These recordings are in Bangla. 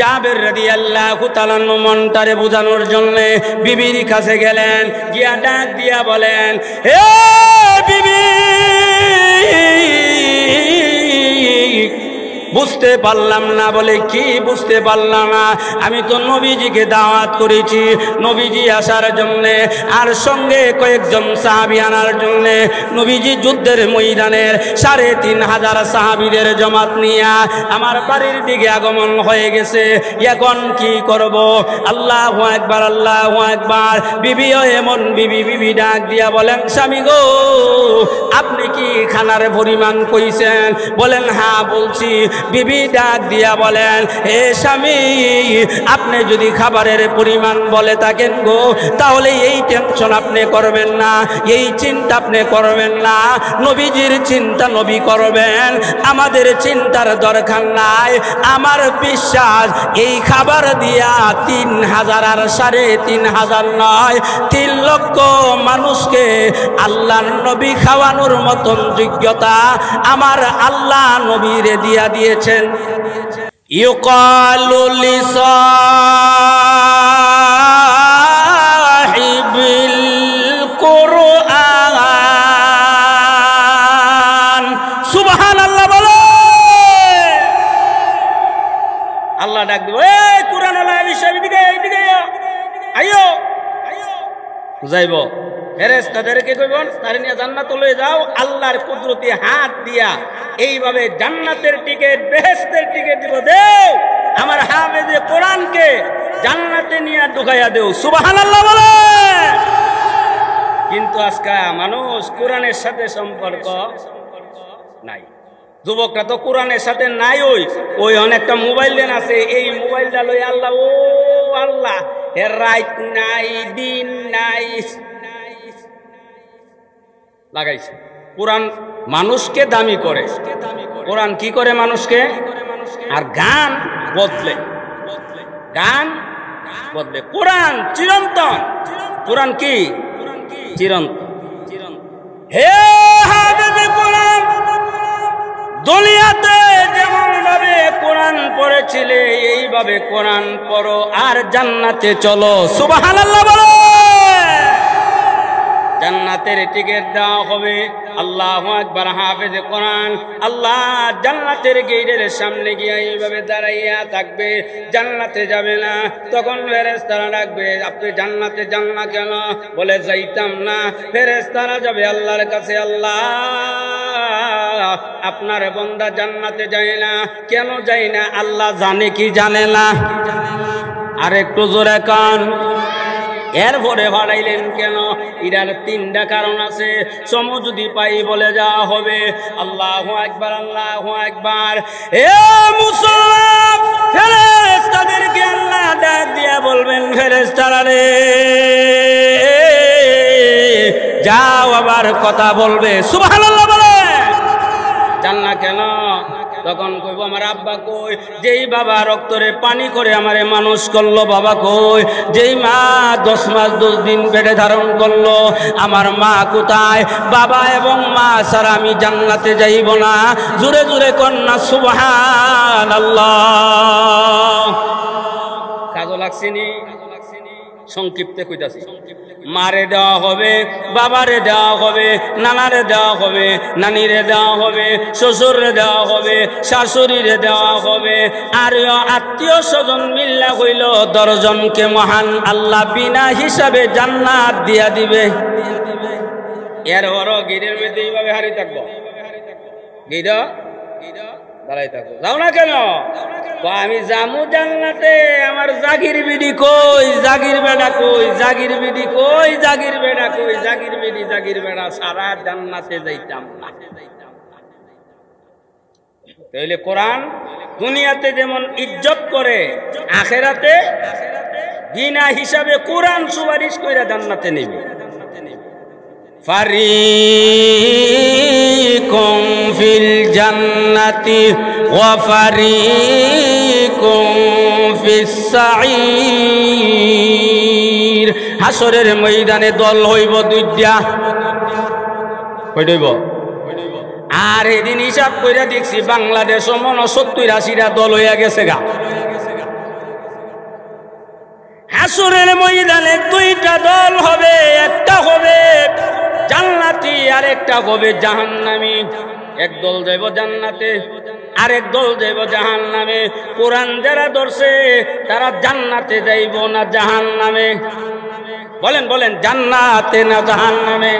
জাবের রাদিয়াল্লাহু তাআলা মনটারে বোঝানোর জন্য বিবির কাছে গেলেন, গিয়া ডাক দিয়া বলেন, হে বিবি, বুঝতে পারলাম না। বলে কি বুঝতে পারলাম না? আমি তো নবীজিকে দাওয়াত করেছি নবীজি আসার জন্যে, আর সঙ্গে কয়েকজন সাহাবী আনার জন্যে। নবীজি যুদ্ধের ময়দানের ৩,৫০০ সাহাবীদের জমাত নিয়া আমার বাড়ির দিকে আগমন হয়ে গেছে। এখন কি করব? আল্লাহু আকবার, আল্লাহু আকবার। বিবিও এমন বিবি ডাক দিয়া বলেন, স্বামী গো, আপনি কি খানার পরিমাণ কইছেন? বলেন হ্যাঁ বলছি। বিবি ডাক দিয়া বলেন, হে স্বামী, আপনি যদি খাবারের পরিমাণ বলে থাকেন গো, তাহলে এই টেনশন আপনি করবেন না, এই চিন্তা আপনি করবেন না। নবীজির চিন্তা নবী করবেন, আমাদের চিন্তার দরকার নাই। আমার বিশ্বাস এই খাবার দিয়া ৩,০০০ আর ৩,৫০০ নয়, ৩ লক্ষ মানুষকে আল্লাহর নবী খাওয়ানোর মতন যোগ্যতা আমার আল্লাহ নবীরে দিয়া দিয়েছেন। ইউকালু লিসাহিবিল কুরআন, সুবহানাল্লাহ বলো। আল্লাহ ডাক দিব, এই কুরআন ওয়ালা এদিকে আইও, যাইব। ফেরেশতাদেরকে কইবেন, তারে নিয়ে জান্নাতে লয়ে যাও। আল্লাহর কুদরতি হাত দিয়া এইভাবে জান্নাতের টিকিট, বেহেশতের টিকিট দিব, দেও আমার হাফেজে কোরআনকে জান্নাতে নিয়ে ঢুকাইয়া দেও, সুবহানাল্লাহ বলে। কিন্তু আজকে মানুষ কোরআনের সাথে সম্পর্ক নাই। যুবকরা তো কোরআনের সাথে নাই। ওই অনেকটা মোবাইল দেন আছে, এই মোবাইলটা লই আল্লাহ, ও আল্লাহ, এর রাত নাই দিন নাই লাগাইছে। কোরআন মানুষকে দামি করে, কোরআন কি করে মানুষকে? আর গান বদলে, গান বদলে। কোরআন চিরন্তন, কোরআন কি চিরন্তন। হে হাফেজে কোরআন, দুনিয়াতে যেমন ভাবে কোরআন পড়েছিলে এইভাবে কোরআন পড়ো, আর জান্নাতে চলো, সুবহানাল্লাহ বলো। জান্নাতের টিকিট দেওয়া হবে। আল্লাহু আকবার। হাফেজে কোরআন আল্লাহ জান্নাতের গেটের সামনে গিয়ে এইভাবে দাঁড়াইয়া থাকবে, জান্নাতে যাবে না। তখন ফেরেশতারা ডাকবে, আপনি জান্নাতে যান না কেন? বলে যাইতাম না। ফেরেশতারা যাবে আল্লাহর কাছে, আল্লাহ আপনার বান্দা জান্নাতে যায় না, কেন যায় না? আল্লাহ জানে কি জানে না? আর একটু জোরে কান। এরপরে ভাড়াইলেন কেন? এটার 3টা কারণ আছে। সময় যদি পাই বলে যাওয়া হবে। আল্লাহু আকবার, আল্লাহু আকবার। এ মুসলমান, ফেরেশতাদেরকে আল্লাহ ডাক দিয়া বলবেন, ফেরেশতারা রে যাও, আবার কথা বলবে, সুবহানাল্লাহ বলে। জান্নাত কেন? তখন কইব, আমার আব্বা কই? যেই বাবা রক্তরে পানি করে আমারে মানুষ করলো, বাবা কই? যেই মা 10 মাস 10 দিন পেটে ধারণ করলো, আমার মা কোথায়? বাবা এবং মা ছাড়া আমি জান্নাতে যাইব না। জোরে জোরে কন্যা সুবহানাল্লাহ। কাজও লাগছেনি? সংক্ষিপ্তে কইতাছি। মারে দেওয়া হবে, বাবারে দেওয়া হবে, নানারে দেওয়া হবে, নানিরে দেওয়া হবে, শ্বশুরে দেওয়া হবে, শাশুড়িরে দেওয়া হবে। আর আত্মীয় স্বজন মিল্লা হইল 10 জনকে মহান আল্লাহ বিনা হিসাবে জান্নাত দিয়া দিবে। এর বড় গিরের মধ্যে এইভাবে হারিয়ে থাকবো, গির দাঁড়াই থাকবো। যাও না কেন? আমি জামু জান্নাতে। আমার জাগির বিডি কই? জাগির বেড়া কই? জাগির বিডি কই? জাগির বেড়া কই? জাগির বিডি জাগির বেড়া সারা জান্নাতে যাইতাম না। তাইলে কোরআন দুনিয়াতে যেমন ইজ্জত করে, আখেরাতে বিনা হিসাবে কোরআন সুপারিশ কইরা জান্নাতে নেবে। ফারিকুম ফিল জান্নাতি ওয়া ফারিকুম ফিস সাঈর। হাসরের ময়দানে দল হইব 2টা। কয়টা হইব? আর এদিন হিসাব কইরা দেখছি বাংলাদেশ 70-80টা দল হইয়া গেছে গা। হাসরের ময়দানে দুইটা দল হবে, একটা হবে জান্নাতি আর একটা হবে জাহান্নামী। এক দল যাইব জান্নাতে, আরেক দল যাইব জাহান্নামে। কোরআন যারা ধরছে তারা জান্নাতে যাইব না জাহান্নামে? বলেন বলেন, জান্নাতে না জাহান্নামে?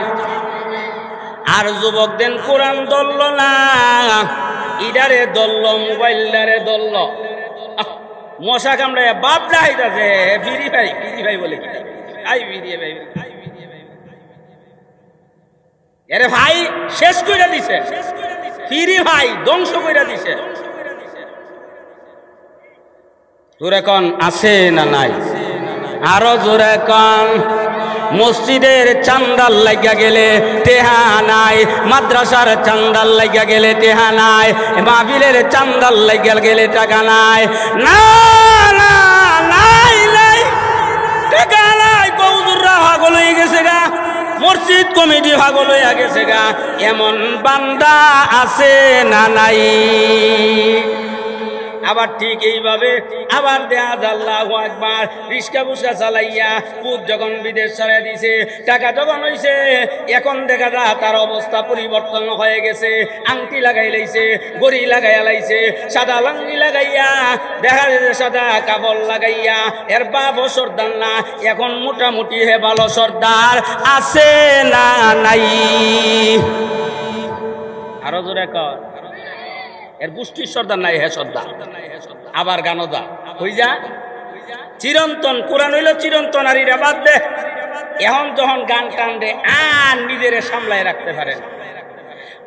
আর যুবক দেন কোরআন ধরল না, ইডারে ধরল, মোবাইলদারে ধরল। মশা কামড়ায় বাপ ডাইতাছে ফিরি ভাই, ফিরি ভাই বলে কি আই ফিরিয়ে ভাই, আরে ভাই শেষ কইরা দিছে, ফিরি ভাই ধ্বংস কইরা দিছে। জোরে কোন আছে না নাই? আরো জোরে কোন। মসজিদের চান্দাল লাগিয়া গেলে টেহা নাই, মাদ্রাসার চান্দাল লাগিয়া গেলে টেহা নাই, মাহফিলের চান্দাল লাগিয়া গেলে টাকা নাই। না না নাই নাই, টাকা নাই। কৌজুররা পাগল হয়ে গেছে গা, মসজিদ কমিটি পাগল হয়ে গেছে গা। এমন বান্দা আছে না নাই? আবার ঠিক এইভাবে আবার দেয়া আল্লাহু আকবার, রিস্কা বুসকা চালাইয়া পুত যখন বিদেশ ছাড়া দিছে, টাকা যখন হইছে, এখন দেখা যায় তার অবস্থা পরিবর্তন হয়ে গেছে। আংটি লাগাই লাইছে, গড়ি লাগাইয়া লাইছে, সাদা লাঙ্গি লাগাইয়া, দেখা যাচ্ছে সাদা কাপড় লাগাইয়া। এর বাপও সর্দার না, এখন মোটামুটি হে ভালো সর্দার আছে না নাই? আরো জোরে কর। এর পুষ্টির সর্দার নাই, হে সর্দার। আবার গানো দা হই যা চিরন্তন। কোরআন হইল চিরন্তন, আর এটা বাদ দে। এখন যখন গান টান দে আর নিজের সামলায় রাখতে পারেন।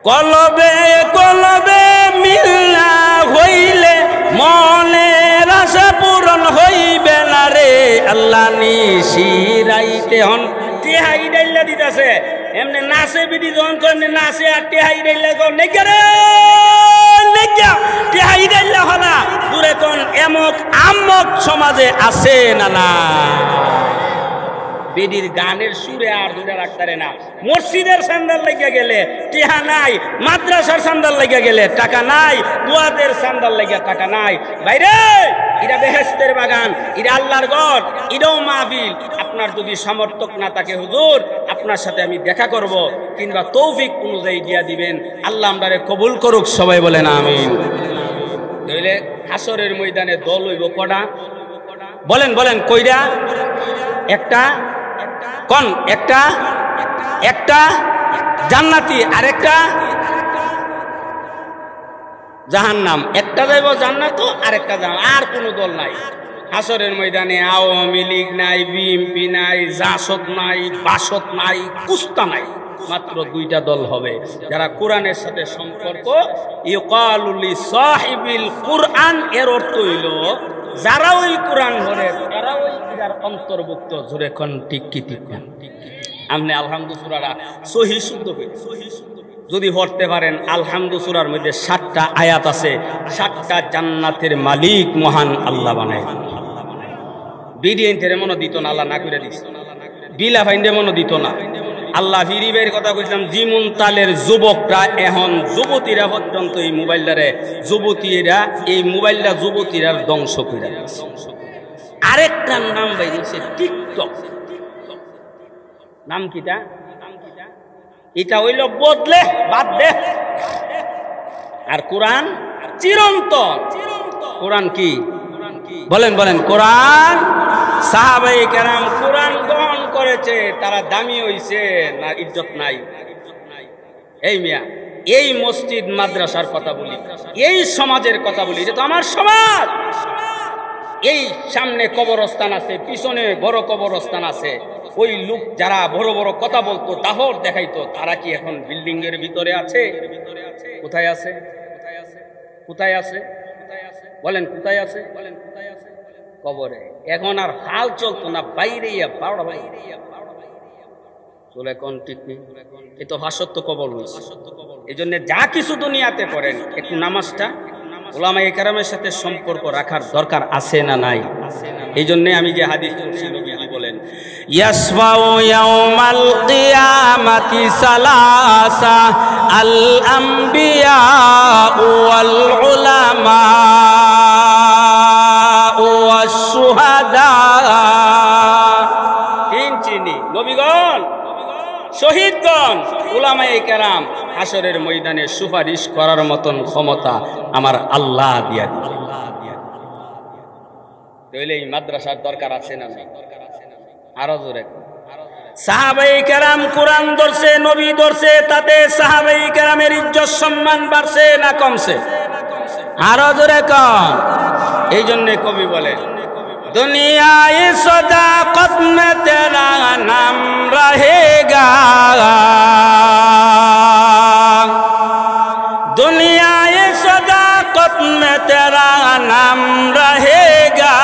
কলবে কলবে মিল্লা হইলে মনের আশা পূরণ হইবে না রে আল্লাহ নিশিরাইতে। হন টেহাই ডাইলা দিতেছে, এমনি নাচে বিধি যখন এমনি নাচে আর টেহাই ডাইলা নেগা রে নেগা, টেহাই ডাইলা হলা দূরে কোন এমক আমক সমাজে আছে না না? বেডির গানের সুরে আর দূরে রাখতে না। মসজিদের সান্দাল লাগিয়া গেলে টেহা নাই, মাদ্রাসার সান্দাল লাগিয়া গেলে টাকা নাই, বুয়াদের সান্দাল লাগিয়া টাকা নাই। বাইরে এটা বেহেশতের বাগান, এটা আল্লাহর ঘর, এটাও মাহফিল। আপনার যদি সমর্থক না থাকে হুজুর, আপনার সাথে আমি দেখা করব, কিংবা তৌফিক অনুযায়ী দিয়া দিবেন। আল্লাহ আমরারে কবুল করুক, সবাই বলেন আমিন। তাহলে হাসরের ময়দানে দল হইব কটা? বলেন বলেন কইরা? একটা কোন? একটা একটা জান্নাতি আর একটা জাহান্নাম। একটা যাইব জান্নাত আর একটা জাহান্নাম, আর কোনো দল নাই হাসরের ময়দানে। আওয়ামী লীগ নাই, বিএনপি নাই, জাসদ নাই, বাসদ নাই, কুস্তা নাই, মাত্র দুইটা দল হবে যারা কোরআনের সাথে সম্পর্ক। ইউকালু লিসাহিবিল কুরআন, এর অর্থ হইল যারা ওই কোরআন ধরে তারা ওই যার অন্তর্ভুক্ত। জোরে কোন ঠিক কি ঠিক? আপনি আলহামদু সূরাটা সহি শুদ্ধ করে যদি পড়তে পারেন, আলহামদু সূরার মধ্যে 7টা আয়াত আছে। 7টা জান্নাতের মালিক মহান আল্লাহ বানায়। বিডিএনদের মনে দিত না, আল্লাহ না করে দিছে। বিলা ফাইন্ডে মনে দিত না আল্লাহ। ফিরিবের কথা কইছিলাম, জিমুন তালের যুবকরা এখন যুবতীরা পর্যন্ত এই মোবাইলটারে, যুবতীরা এই মোবাইলটা যুবতীরা ধ্বংস করে দিচ্ছে। আরেকটা নাম বাইরেছে টিকটক। নাম কিটা? এটা হইল বদলে বাদ দে। আর কোরআন চিরন্তন। কোরআন কি? বলেন বলেন। কোরআন সাহাবায়ে কেরাম কোরআন গ্রহণ করেছে, তারা দামি হইছে না ইজ্জত নাই? এই মিয়া, এই মসজিদ মাদ্রাসার কথা বলি, এই সমাজের কথা বলি, এটা তো আমার সমাজ। এই সামনে কবরস্থান আছে, পিছনে বড় কবরস্থান আছে। ওই লোক যারা বড় বড় কথা বলতো, দাহর দেখাইতো, তারা কি এখন বিল্ডিং এর ভিতরে আছে? কোথায় আছে? কোথায় আছে? বলেন কোথায় আছে? কবরে। এখন আর হাল চলতো না, বাইরে বারোটা বাইরে চলে কোন ঠিক নেই। এ তো ভাষত্ব কবর হয়েছে। এই জন্য যা কিছু দুনিয়াতে করেন, একটু নামাজটা উলামায়ে কেরামের সাথে সম্পর্ক রাখার দরকার আছে না নাই? এই জন্য আমি যে হাদিস শুনছি, নবীজি বলেন, ইয়াসফাউ ইয়াউমাল কিয়ামাতি সালাসা আল আমবিয়া ওয়াল উলামা ওয়াশ শুহাদা নবীগণ, শহীদগণ, উলামায়ে কেরাম হাসরের ময়দানে সুপারিশ করার মতন ক্ষমতা আমার আল্লাহ দিয়া দিলেন। তাহলে এই মাদ্রাসার দরকার আছে না? আরো জোরে সাহাবায়ে কেরাম কোরআন ধরছে, নবী ধরছে, তাতে সাহাবায়ে কেরামের ইজ্জত সম্মান বাড়ছে না কমছে? আরো জোরে কন। এই জন্য কবি বলে দুনিয়ায়ে সদাকত মে তেরা নাম রহেগা, দুনিয়ায়ে সদাকত মে তেরা নাম রহেগা,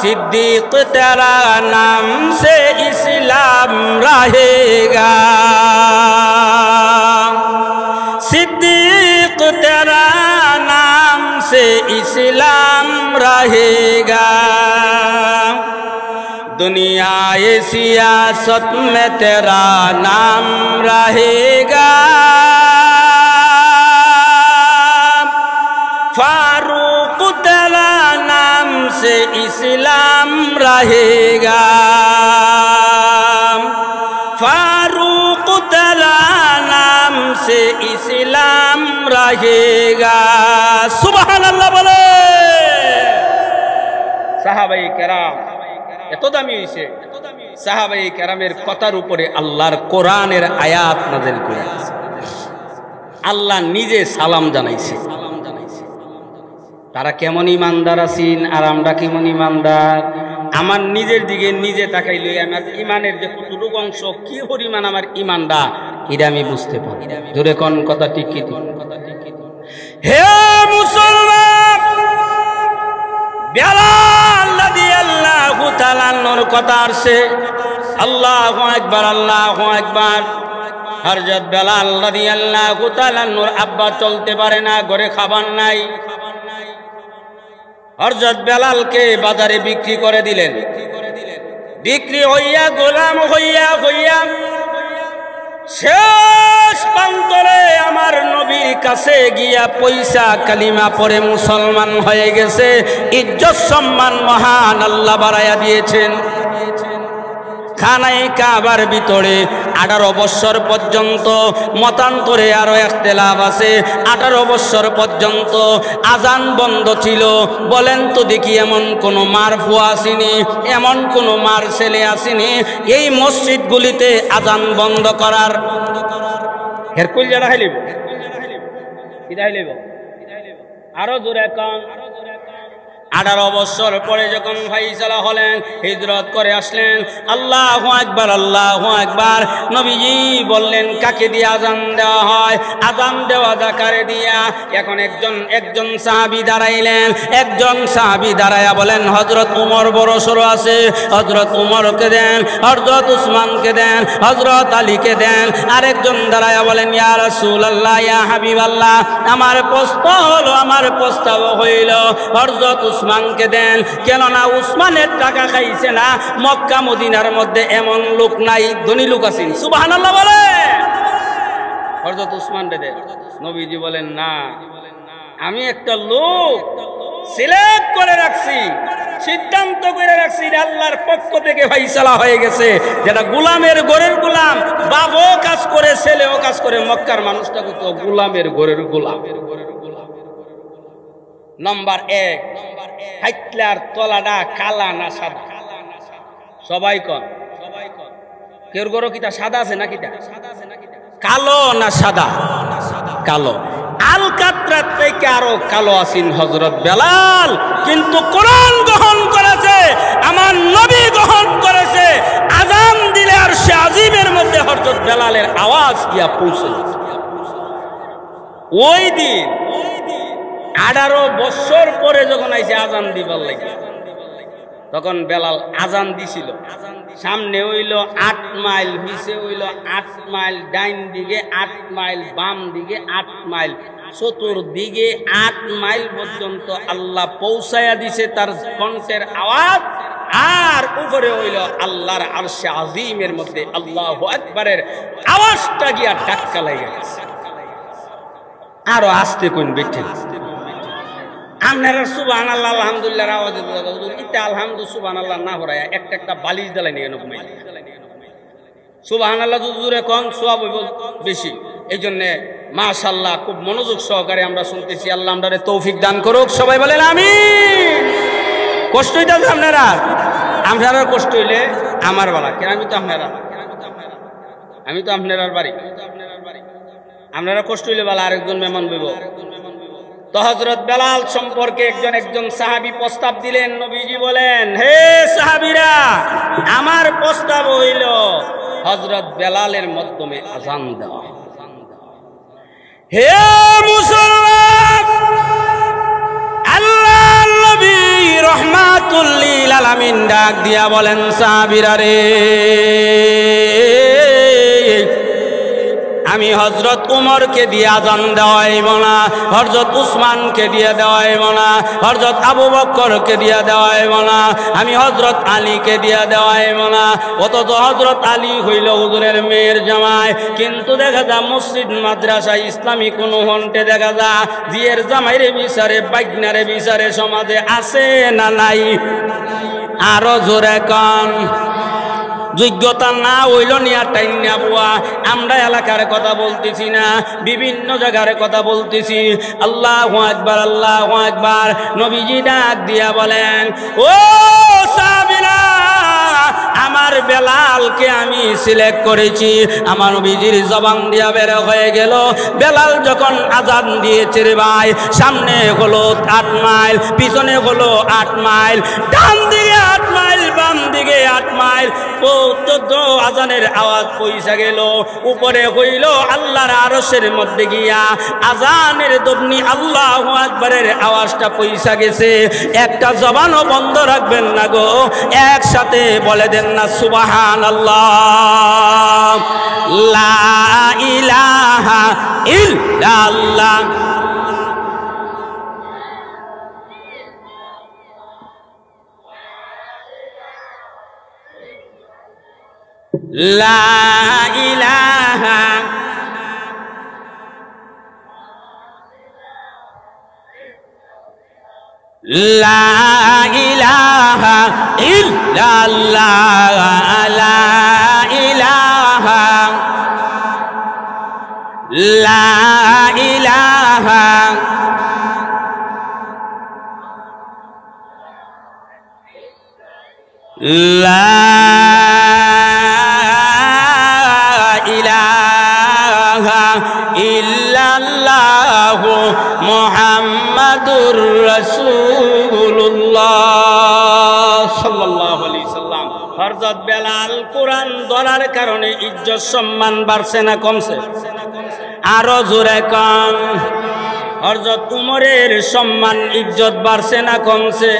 सिद्दीक तेरा नाम से इस्लाम रहेगा, सिद्दीक तेरा नाम से इस्लाम रहेगा, दुनिया सियासत में तेरा नाम रहेगा, फारूक तेरा नाम से इस्लाम रहेगा, फारूक तेरा नाम से इस्लाम रहेगा। सुभान अल्लाह बोले। সাহাবায়ে কেরাম এত দামি হইছে, সাহাবায়ে কেরামের কথার উপরে আল্লাহর কোরআনের আয়াত নাযিল করেছে। আল্লাহ নিজে সালাম জানাইছে। তারা কেমন ইমানদার আছেন আর আমরা কেমন ইমানদার? আমার নিজের দিকে নিজে তাকাইলে আমার ইমানের যে কতটুকু অংশ, কি পরিমাণ আমার ইমানটা, এটা আমি বুঝতে পারি। জোরে কোন কথা ঠিক কি? হে মুসলমান, বেলাল রাদিয়াল্লাহু তাআলা নূর কথা আসে। আল্লাহু আকবার, আল্লাহু আকবার। হযরত বেলাল রাদিয়াল্লাহু তাআলা নূর আব্বা চলতে পারে না, ঘরে খাবার নাই। হযরত বেলালকে বাজারে বিক্রি করে দিলেন। বিক্রি হইয়া গোলাম হইয়া হইয়া শেষ প্রান্তরে আমার নবীর কাছে গিয়া পয়সা কালিমা পড়ে মুসলমান হয়ে গেছে। ইজ্জত সম্মান মহান আল্লাহ বাড়াইয়া দিয়েছেন। খানায় কাবার ভিতরে 18 বছর পর্যন্ত, মতান্তরে আরো ইখতিলাফ আছে, 18 বছর পর্যন্ত আজান বন্ধ ছিল। বলেন তো দেখি, এমন কোন মার ফুয়া আসেনি, এমন কোন মার ছেলে আসেনি এই মসজিদগুলিতে আজান বন্ধ করার? হেরকুল যারা হাইলিব আরো জোরে কম। 18 বছর পরে যখন ফাইসালা হলেন, হিজরত করে আসলেন। আল্লাহু আকবার, আল্লাহু আকবার। নবীজি বললেন কাকে দিয়ে আজান দেওয়া হয়? আজান দেওয়া যাকারে দিয়া। এখন একজন সাহাবী দাঁড়াইলেন। একজন সাহাবী দাঁড়াইয়া বলেন, হযরত উমর বড় সরো আছে, হযরত উমরকে দেন, হযরত উসমানকে দেন, হযরত আলীকে দেন। আরেকজন দাঁড়াইয়া বলেন, ইয়া রাসূলুল্লাহ, ইয়া হাবিবাল্লাহ, আমার প্রস্তাব হইল হযরত উসমানকে দেন। কেননা উসমানের টাকা খাইছে না। মক্কা মদিনার মধ্যে এমন লোক নাই, ধনী লোক আছেন। সুবহানাল্লাহ বলে। হযরত উসমান দে। নবীজি বলেন, না, আমি একটা লোক সিলেক্ট করে রাখছি, সিদ্ধান্ত করে রাখছি, আল্লাহর পক্ষ থেকে ফয়সালা হয়ে গেছে। যেটা গোলামের ঘরের গোলাম, বাপও কাজ করে, ছেলেও কাজ করে। মক্কার মানুষটা কত গোলামের ঘরের গোলাম। নাম্বার 1, হাইটলার তলাডা কালা না সাদা? সবাই কন। কেউ গরো কিটা সাদা আছে না? কিটা কালো না সাদা? কালো। আলকাতরাত থেকে আরো কালো আছেন হযরত বেলাল। কিন্তু কোরআন গ্রহণ করেছে, আমার নবী গ্রহণ করেছে। আযান দিলে আর সে আজিমের মধ্যে হযরত বেলালের আওয়াজ গিয়া পৌঁছে। ওই দিন 18 বছর পরে যখন আইছে আজান দিবার লাগে, তখন বেলাল আজান দিছিল। সামনে হইল 8 মাইল, পিছে হইল 8 মাইল, ডাইন দিকে 8 মাইল, বাম দিকে 8 মাইল, চতুর্দিকে 8 মাইল পর্যন্ত আল্লাহ পৌঁছায়া দিছে তার কণ্ঠের আওয়াজ। আর উপরে হইল আল্লাহর আরশে আজিমের মধ্যে আল্লাহু আকবারের আওয়াজটা গিয়া ধাক্কা লাগে গেছে। আরো আস্তে কোন বেঠে আপনারা সুবহানাল্লাহ আলহামদুলিল্লাহ আওয়াজ ইতা আলহামদু সুবহানাল্লাহ না হরায় একটা বালিশ দালাই নিয়ে ঘুমাই সুবহানাল্লাহ জুরে কম সওয়াব হইব বেশি। এই জন্য মাশাআল্লাহ খুব মনোযোগ সহকারে আমরা শুনতেছি। আল্লাহ আমাদের তৌফিক দান করুক, সবাই বলেন আমিন। কষ্ট হইতাছে আপনারা কষ্ট হইলে আমার বালা, কেন আমি তো আপনার বাড়ি, আপনারা কষ্ট হইলে বালা আরেকজন মেহমান বইব। তো হযরত বেলাল সম্পর্কে একজন সাহাবী প্রস্তাব দিলেন। নবীজি বলেন, হে সাহাবীরা, আমার প্রস্তাব হইল হযরত বেলালের মাধ্যমে আযান দেওয়া। হে মুসলমান, আল্লাহর নবী রাহমাতুল লিল আলামিন ডাক দিয়া বলেন, সাহাবীরা রে, আমি হযরত উমরকে দিয়ে আযান দেওয়াইব না, হযরত উসমানকে দিয়ে দেওয়াইব না, হযরত আবু বকরকে দিয়ে দেওয়াইব না, আমি হযরত আলীকে দিয়ে দেওয়াইব না। অথচ হযরত আলী হইল হুজুরের মেয়ের জামাই, কিন্তু দেখা যায় মসজিদ মাদ্রাসা ইসলামী কোন হন্টে দেখা যায় জিয়ের জামাইরে বিচারে বাইগনারে বিচারে সমাজে আছে না নাই? আরো জোরে কন। যোগ্যতা না হইল নিয়া টাইম না বুয়া। আমরা এলাকার কথা বলতেছি না, বিভিন্ন জায়গার কথা বলতেছি। আল্লাহু আকবার, আল্লাহু আকবার। নবীজি ডাক দিয়া বলেন, ও সাহাবীরা, আমার বেলালকে আমি সিলেক্ট করেছি। আমার নবীজির জবান দিয়া বের হয়ে গেল, বেলাল যখন আযান দিয়েছে রে ভাই, সামনে হলো 8 মাইল, পিছনে হলো 8 মাইল, ডান দিকে 8 মাইল, বাম দিকে 8 মাইল, পর্যন্ত আযানের আওয়াজ পৌঁছে গেল। উপরে হইল আল্লাহর আরশের মধ্যে গিয়া আযানের ধ্বনি আল্লাহু আকবারের আওয়াজটা পৌঁছে গেছে। একটা জবানও বন্ধ রাখবেন না গো, একসাথে বলে দেন না সুবহানাল্লাহ, লা ইলাহা ইল্লাল্লাহ। লা ইলাহা লা ইলাহা ইল্লাল্লাহ, লা ইলাহা লা ইলাহা লা ইল্লাল্লাহু মুহাম্মাদুর রাসূলুল্লাহ সাল্লাল্লাহু আলাইহি সাল্লাম। হযরত বেলাল কোরআন ধরার কারণে ইজ্জত সম্মান বাড়ছে না কমছে? আরো জোরে কম। হযরত উমরের সম্মান ইজ্জত বাড়ছে না কমছে?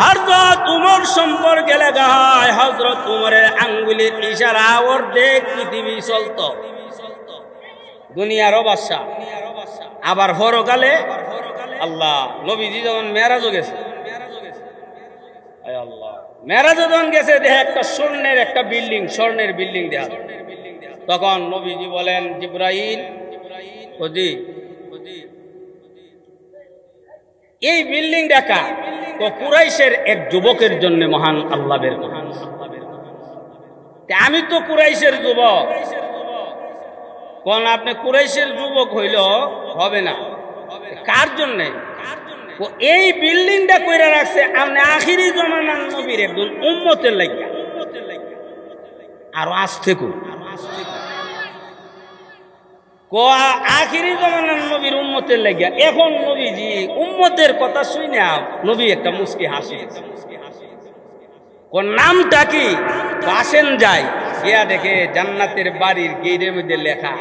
হযরত উমর সম্পর্কে লেখা হয়, হযরত উমরের আঙ্গুলের ইশারা অর্ধেক পৃথিবী চলত। দুনিয়ারও বাদশা। আবার পরকালে আল্লাহ নবীজি যখন মেরাজও গেছে, আল্লাহ মেরাজও যখন গেছে, দেখে একটা স্বর্ণের একটা বিল্ডিং, স্বর্ণের বিল্ডিং দেখা। তখন নবীজি বলেন, জিবরাইল, ওজি এই বিল্ডিং দেখা তো কুরাইশের এক যুবকের জন্য মহান আল্লাহ বের করেন। আমি তো কুরাইশের যুবক। কোন আপনি কুরাইশের যুবক হইল হবে না, কার জন্য? এই বিল্ডিংটা কইরা রাখছে আপনি আখিরি জমানার নবীর একজন উম্মতের লাগিয়া। আরো আসতে আখিরি জমানার নবীর উম্মতের লাগিয়া। এখন নবীজি উম্মতের কথা শুনে নবী একটা মুস্কি হাসি। কোন নামটা কি? আসেন যাই গিয়া দেখে জান্নাতের বাড়ির গেটের মধ্যে লেখা,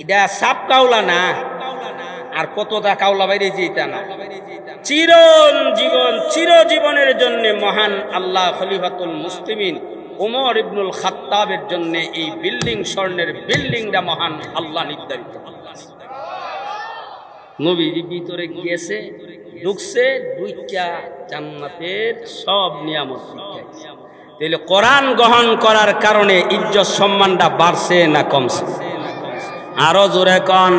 এটা সাপ কাউলা না, আর কতটা কাউলা বাইরেছে এটা না, চিরজীবনের জন্য মহান আল্লাহ খলিফাতুল মুসলিমিন উমর ইবনুল খাত্তাবের জন্য এই বিল্ডিং, স্বর্ণের বিল্ডিংটা মহান আল্লাহ নির্ধারিত। নবীজি ভিতরে গেছে, ঢুকছে, দুইটা জান্নাতের সব নিয়ামত শিখাইছে। তাহলে কোরআন গ্রহণ করার কারণে ইজ্জত সম্মানটা বাড়ছে না কমছে? আরো জোরে কন,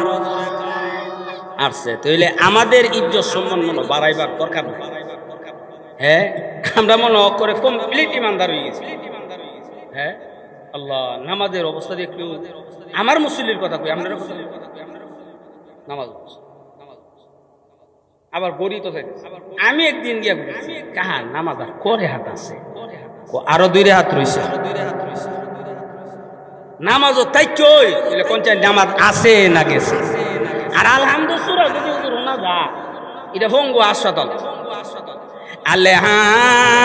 আসছে, তাইলে আমাদের ইজ্জত সম্মান মনে বাড়াইবার দরকার নেই। হ্যাঁ, আমরা মনে করে কমপ্লিট ইমানদার হয়ে গেছি। হ্যাঁ, আল্লাহ নামাজের অবস্থা দিয়ে একটু আমার মুসল্লির কথা কই, আপনার কথা নামাজ আবার গড়ি তো থাকে। আমি একদিন গিয়া ঘুরেছি, কাহা নামাজ আর করে হাত আছে, আরো 2 হাত রয়েছে নামাজও তাই কই কোনটা নামাজ আছে না গেছে। আর আলহামদুলিল্লাহ যদি হুজুর না যা এটা ভঙ্গ আসতল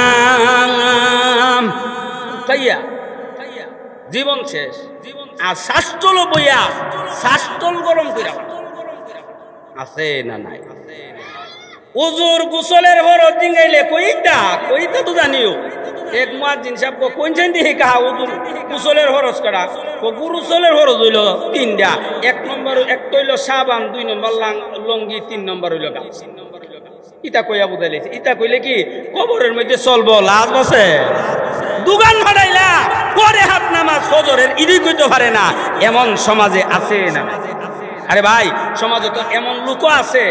আল্লাহাম তাইয়া জীবন শেষ। আর শাস্তল বইয়া শাস্তল গরম কইরা আছে না নাই। হুজুর গোসলের হরজ জিঙ্গাইলে কইতা কইতা তো জানিও। এক মুয়াজ্জিন সাহেব কোনছেন দিয়ে কাহা হুজুর গোসলের হরজ করা গুরুসলের হরজ হইল 3টা। 1 নম্বর একটা হইল সাবান, 2 নম্বর লঙ্গি, 3 নম্বর হইল গাছ। ইটা কইয়া বুঝাইলেছে। ইটা কইলে কি কবরের মধ্যে চলবো লাজ বসে দুগান ভাড়াইলা পরে হাত নামাজ ফজরের ইদি কইতে পারে না, এমন সমাজে আছে না? আরে ভাই সমাজে তো এমন লোক আছে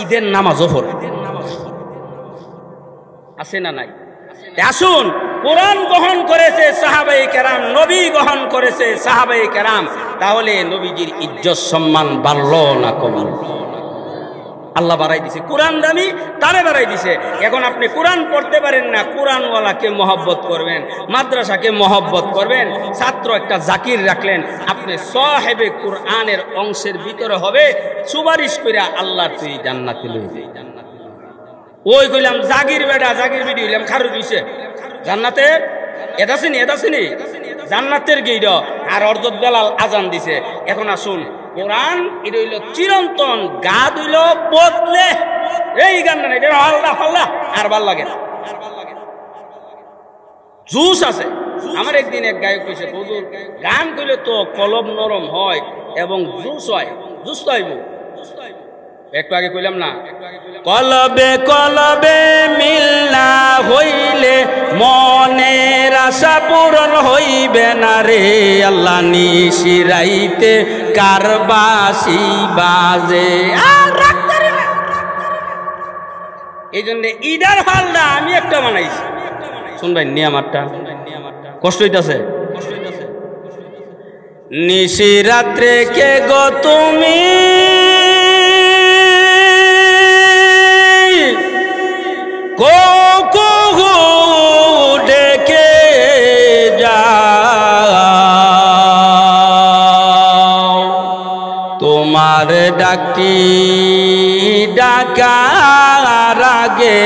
ঈদের নামাজও পড়ে, আছে না নাই? আসুন, কোরআন গ্রহণ করেছে সাহাবায়ে কেরাম, নবী গ্রহণ করেছে সাহাবায়ে কেরাম, তাহলে নবীজির ইজ্জত সম্মান বাড়লো না কমল? আল্লাহ বাড়াই দিছে, কোরআন দামি তারে বাড়াই দিছে। এখন আপনি কোরআন পড়তে পারেন না, কোরআনওয়ালাকে মহব্বত করবেন, মাদ্রাসাকে মহব্বত করবেন, ছাত্র একটা জাকির রাখলেন, আপনি সাহেবে কোরআনের অংশের ভিতরে হবে, সুপারিশ কইরা আল্লাহ তুই জান্নাতে লই যাই। ওই কইলাম জাগির বেটা জাগির বেটি হইলাম খারু দিছে জান্নাতে, এটা চিনি জান্নাতের গেইড। আর অর্জত বেলাল আজান দিছে। এখন আসুন, কোরআন এটা হইল চিরন্তন, গা হইল বদলে। এই গান না এটা হাল্লা ফাল্লা আর ভাল লাগে না, জুস আছে। আমার একদিন এক গায়ক কইছে, হুজুর গান কইলে তো কলব নরম হয় এবং জুস হয়, জুস তো হইব। একটু আগে কইলাম না, কলবে কলবে মিল না হইলে মনের আশা পূরণ হইবে না রে আল্লাহ, নিশিরাইতে কারবাসি বাজে। এই জন্য ঈদের হালটা আমি একটা বানাইছি, শুনবেন নিয়ামারটা, কষ্ট হইতাছে। নিশিরাত্রে কে গো তুমি ডেকে যাও, তোমার ডাকটি ডাকার আগে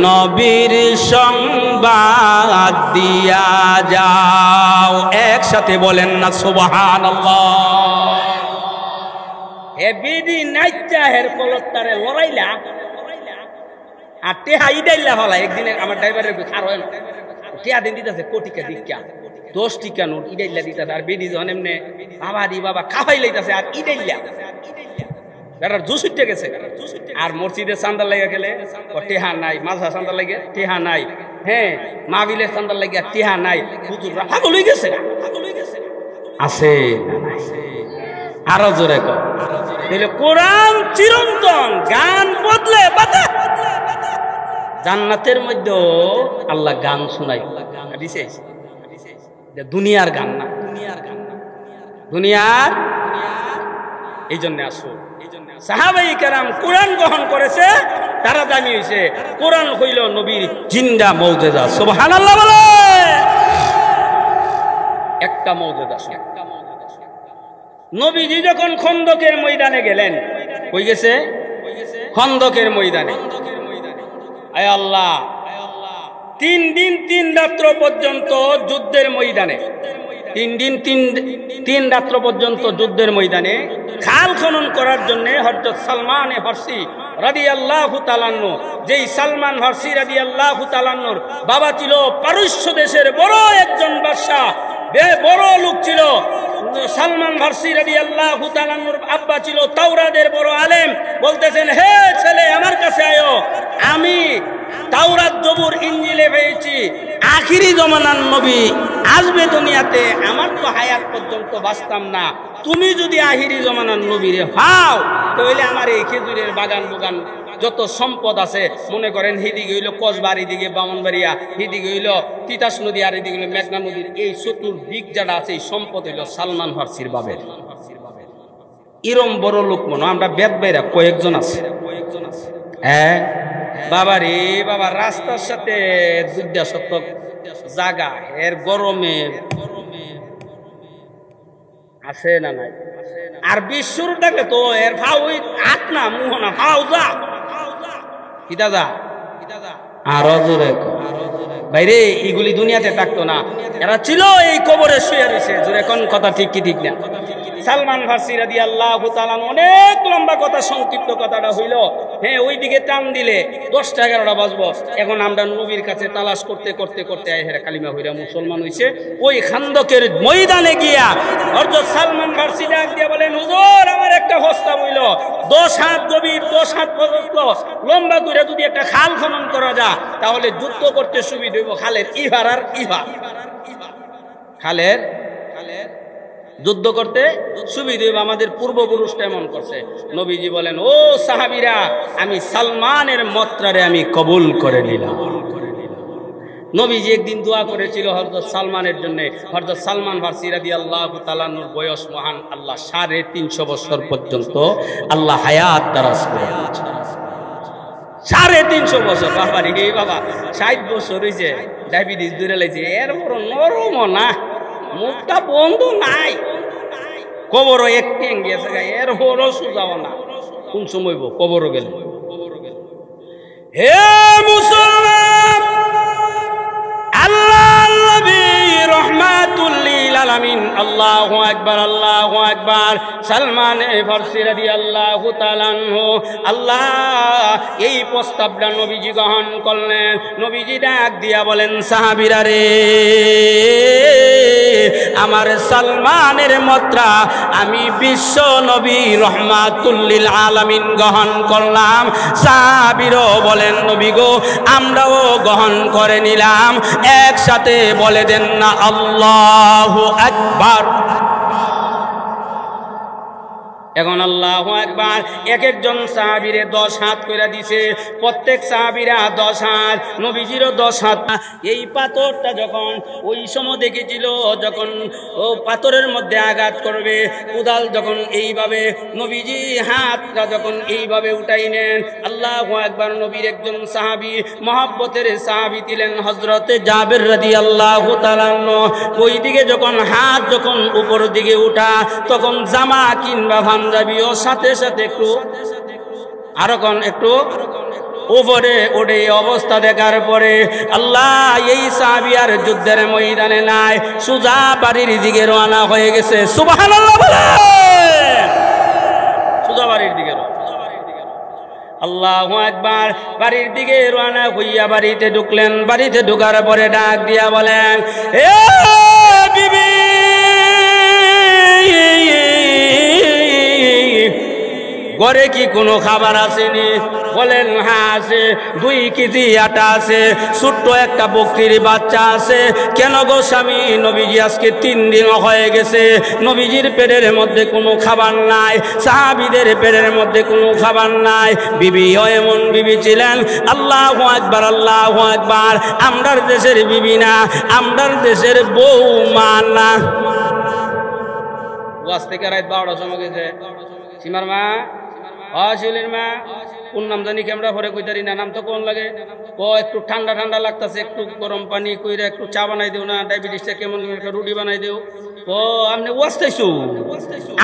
নবীর সংবাদ দিয়া যাও। একসাথে বলেন না সুবহানাল্লাহ। হে বিডি নাইচা হের কলতারে লড়াইলা আর টেহা ইদাইল্লা হলা। একদিন আমার ড্রাইভারের আর হয় না, টেহা দিন দিতেছে কোটিকা দিকা 10 টিকা নোট ইদাইল্লা দিতেছে। আর বেডি যখন এমনি বাবা দি বাবা খাওয়াই লাইতেছে আর ইদাইল্লা বেটার জুস উঠে গেছে। আর মসজিদে চান্দার লাগে গেলে টেহা নাই, মাঝা চান্দার লাগে টেহা নাই, হ্যাঁ মাহবিলের চান্দার লাগে টেহা নাই, হুজুররা পাগল হয়ে গেছে। আছে আরো জোরে কর। কোরআন চিরন্তন, গান বদলে বাতা। জান্নাতের মধ্যে আল্লাহ গান শোনাই দিছে, দুনিয়ার গান না, দুনিয়ার। এই জন্য আসো, সাহাবায়ে কেরাম কোরআন গ্রহণ করেছে, তারা দামি হয়েছে। কোরআন হইল নবীর জিন্দা মৌজেজা। সুবহানাল্লাহ বলে একটা মৌজেজা। নবীজি যখন খন্দকের ময়দানে গেলেন, কই গেছে? খন্দকের ময়দানে। আয় আল্লাহ, 3 দিন 3 রাত্র পর্যন্ত যুদ্ধের ময়দানে, 3 দিন 3 রাত্র পর্যন্ত যুদ্ধের ময়দানে খাল খনন করার জন্য হযরত সালমান ফারসি রাদিয়াল্লাহু তাআলা আনহু, যেই সালমান ফারসি রাদিয়াল্লাহু তাআলা আনহুর বাবা ছিল পারস্য দেশের বড় একজন বাদশা, বড় লোক ছিল। সালমান ফারসি রাদিয়াল্লাহু তাআলা আনহুর আব্বা ছিল তাওরাতের বড় আলেম। বলতেছেন, হে ছেলে আমার কাছে আয়ো, আমি তাওরাত জবুর ইঞ্জিলে পেয়েছি আখিরি জমানার নবী আসবে দুনিয়াতে, আমার তো হায়াত পর্যন্ত বাঁচতাম না, তুমি যদি আখিরি জমানার নবীরে হাও তাহলে আমার এই খেজুরের বাগান বুগান যত সম্পদ আছে, মনে করেন হিদিকে হইল কসবার, এদিকে বামনবাড়িয়া, হিদিকে হইল তিতাস নদী, আর এদিকে হইল মেঘনা নদীর, এই চতুর্দিক যারা আছে এই সম্পদ হইল সালমান ফার্সির বাবের। এরম বড় লোক মনে আমরা বেদ বাইরা কয়েকজন আছে। হ্যাঁ বাবা রে বাবা, রাস্তার সাথে 2 শতক জায়গা, এর গরমে আছে না নাই? আর বিশ্বর দেখলে তো এর ভাও হাত না মুহ না, ভাও যা কিতা যা আরো জোরে বাইরে, এগুলি দুনিয়াতে থাকতো না, এরা ছিল এই কবরে শুয়ে রয়েছে। জোরে কোন কথা ঠিক কি ঠিক না? সালমান ফার্সি রাদিয়াল্লাহু তাআলা অনেক লম্বা কথা, সংক্ষিপ্ত কথাটা হইল, হ্যাঁ ওই দিকে টান দিলে 10টা 11টা বাজবো। এখন আমরা নবীর কাছে তালাশ করতে করতে করতে আইহেরা কালিমা হইরা মুসলমান হইছে। ওই খান্দকের ময়দানে গিয়া হযরত সালমান ফার্সি ডাক দিয়া বলেন, হুজুর আমার একটা প্রস্তাব হইল, 10 হাত গভীর 10 হাত পর্যন্ত লম্বা করে যদি একটা খাল খনন করা যায় তাহলে যুদ্ধ করতে সুবিধা হইব। খালের ইভার আর ইভার, খালের যুদ্ধ করতে সুবিধা হইব, আমাদের পূর্বপুরুষটা এমন করছে। নবীজি বলেন, ও সাহাবীরা, আমি সালমানের মতটারে আমি কবুল করে নিলাম। নবীজি একদিন দোয়া করেছিল হযরত সালমানের জন্য। হযরত সালমান ফার্সি রাদিয়াল্লাহু তাআলার বয়স মহান আল্লাহ 350 বছর পর্যন্ত আল্লাহ হায়াত দারাজ করে দিয়েছেন। 350 বছর। বাবা রে বাবা, 60 বছর হইছে, ডায়াবেটিস ধরে লাইছে, এর বড় নরম না, মুখটা বন্ধ নাই, কবরও একটি গেছে গায়ে, এর বড় সুজাও না, কোন সময় কবরও গেল। হে মুসলমান, আল্লাহ নবী রহমাতুল লিল আলামিন, আল্লাহু আকবার আল্লাহু আকবার। সালমান ফার্সি রাদিয়াল্লাহু তাআলা আনহু, আল্লাহ এই প্রস্তাবটা নবীজি গ্রহণ করলেন। নবীজি ডাক দিয়া বলেন, সাহাবীরা রে, আমার সালমানের মতটা আমি বিশ্ব নবী রহমাতুল লিল আলামিন গ্রহণ করলাম। সাহাবীরা বলেন, নবী গো আমরাও গ্রহণ করে নিলাম। একসাথে বলে দেন না আল্লাহু আকবার। এখন আল্লাহু আকবার, এক একজন সাহাবীরে 10 হাত কইরা দিছে, প্রত্যেক সাহাবীরা 10 হাত, নবীজিরও 10 হাত। এই পাথরটা যখন ওই সময় দেখেছিল, যখন ও পাথরের মধ্যে আঘাত করবে, কোদাল যখন এইভাবে নবীজি হাতটা যখন এইভাবে উঠাই নেন, আল্লাহু আকবার। নবীর একজন সাহাবী, মহব্বতের সাহাবী ছিলেন হযরতে জাবের রাদিয়াল্লাহু তাআলা। ওই দিকে যখন হাত যখন উপর দিকে উঠা, তখন জামা কিংবা পাঞ্জাবিও সাথে সাথে একটু আরকন একটু উপরে ওঠে। অবস্থা দেখার পরে আল্লাহ এই সাহাবী আর যুদ্ধের ময়দানে নাই, সুজা বাড়ির দিকে রওনা হয়ে গেছে। সুবহানাল্লাহ বলে, সুজা বাড়ির দিকে, আল্লাহু আকবার। বাড়ির দিকে রওনা হইয়া বাড়িতে ঢুকলেন। বাড়িতে ঢোকার পরে ডাক দিয়া বলেন, এ বিবি, ঘরে কি কোনো খাবার আসেনি? বলেন হ্যাঁ আছে, 2 কেজি আটা আছে, ছোট্ট একটা বকরির বাচ্চা আছে। কেন গো স্বামী? নবীজি আজকে 3 দিন হয়ে গেছে, নবীজির পেটের মধ্যে কোনো খাবার নাই, সাহাবীদের পেটের মধ্যে কোনো খাবার নাই। বিবিও এমন বিবি ছিলেন, আল্লাহু আকবার আল্লাহু আকবার, আমরার দেশের বিবি না, আমরার দেশের বৌমা না। ওয়াজ থেকে রাত 12টার সময় গেছে সীমার মা, শিউলির মা, কোন নাম জানি আমরা পরে কইতারি না, নাম তো কোন লাগে। ও একটু ঠান্ডা ঠান্ডা লাগতেছে, একটু গরম পানি কইরা একটু চা বানাই দেও না, ডায়াবেটিসটা কেমন একটা রুটি বানাই দেও। ও আপনি ওয়াস্তাইছু,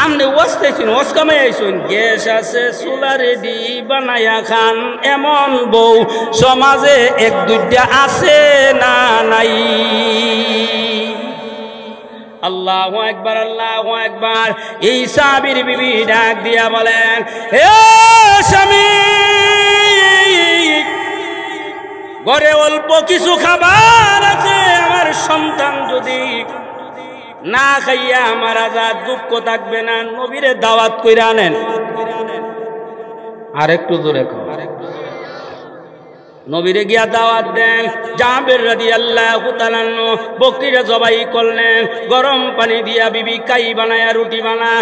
আপনি ওয়াস্তাইছুন, ওয়াজ কামাই আইছুন। গ্যাস আছে, চুলা রেডি, বানাইয়া খান, এমন বউ সমাজে 1-2টা আছে না নাই? আল্লাহু আকবার আল্লাহু আকবার। এই সাহাবীর বিবি ডাক দিয়া বলেন, হে স্বামী, ঘরে অল্প কিছু খাবার আছে, আমার সন্তান যদি না খাইয়া মারা যায় দুঃখ থাকবে না, নবীরে দাওয়াত কইরা আনেন। আর একটু জোরে কর, নবীরে গিয়া দাওয়াত দেন। জাবের রাদিয়াল্লাহু তাআলা বকরিটা জবাই করলেন, গরম পানি দিয়া বিবি কাই বানায়া রুটি বানা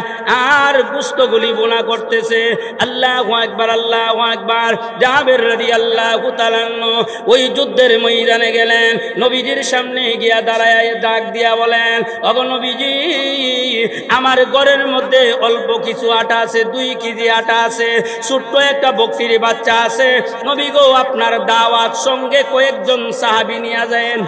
আর গোশতগুলি বোনা করতেছে। আল্লাহু আকবার, আল্লাহু আকবার। জাবের রাদিয়াল্লাহু তাআলা ওই যুদ্ধের ময়দানে গেলেন, নবীজির সামনে গিয়া দাঁড়ায় ডাক দিয়া বলেন, ওগো নবীজি, আমার ঘরের মধ্যে অল্প কিছু আটা আছে, 2 কেজি আটা আছে, ছোট্ট একটা বকরির বাচ্চা আছে। নবী গো, আপনার দাওয়াত সঙ্গে কয়েকজন সাহাবী নিয়ে যায়েন।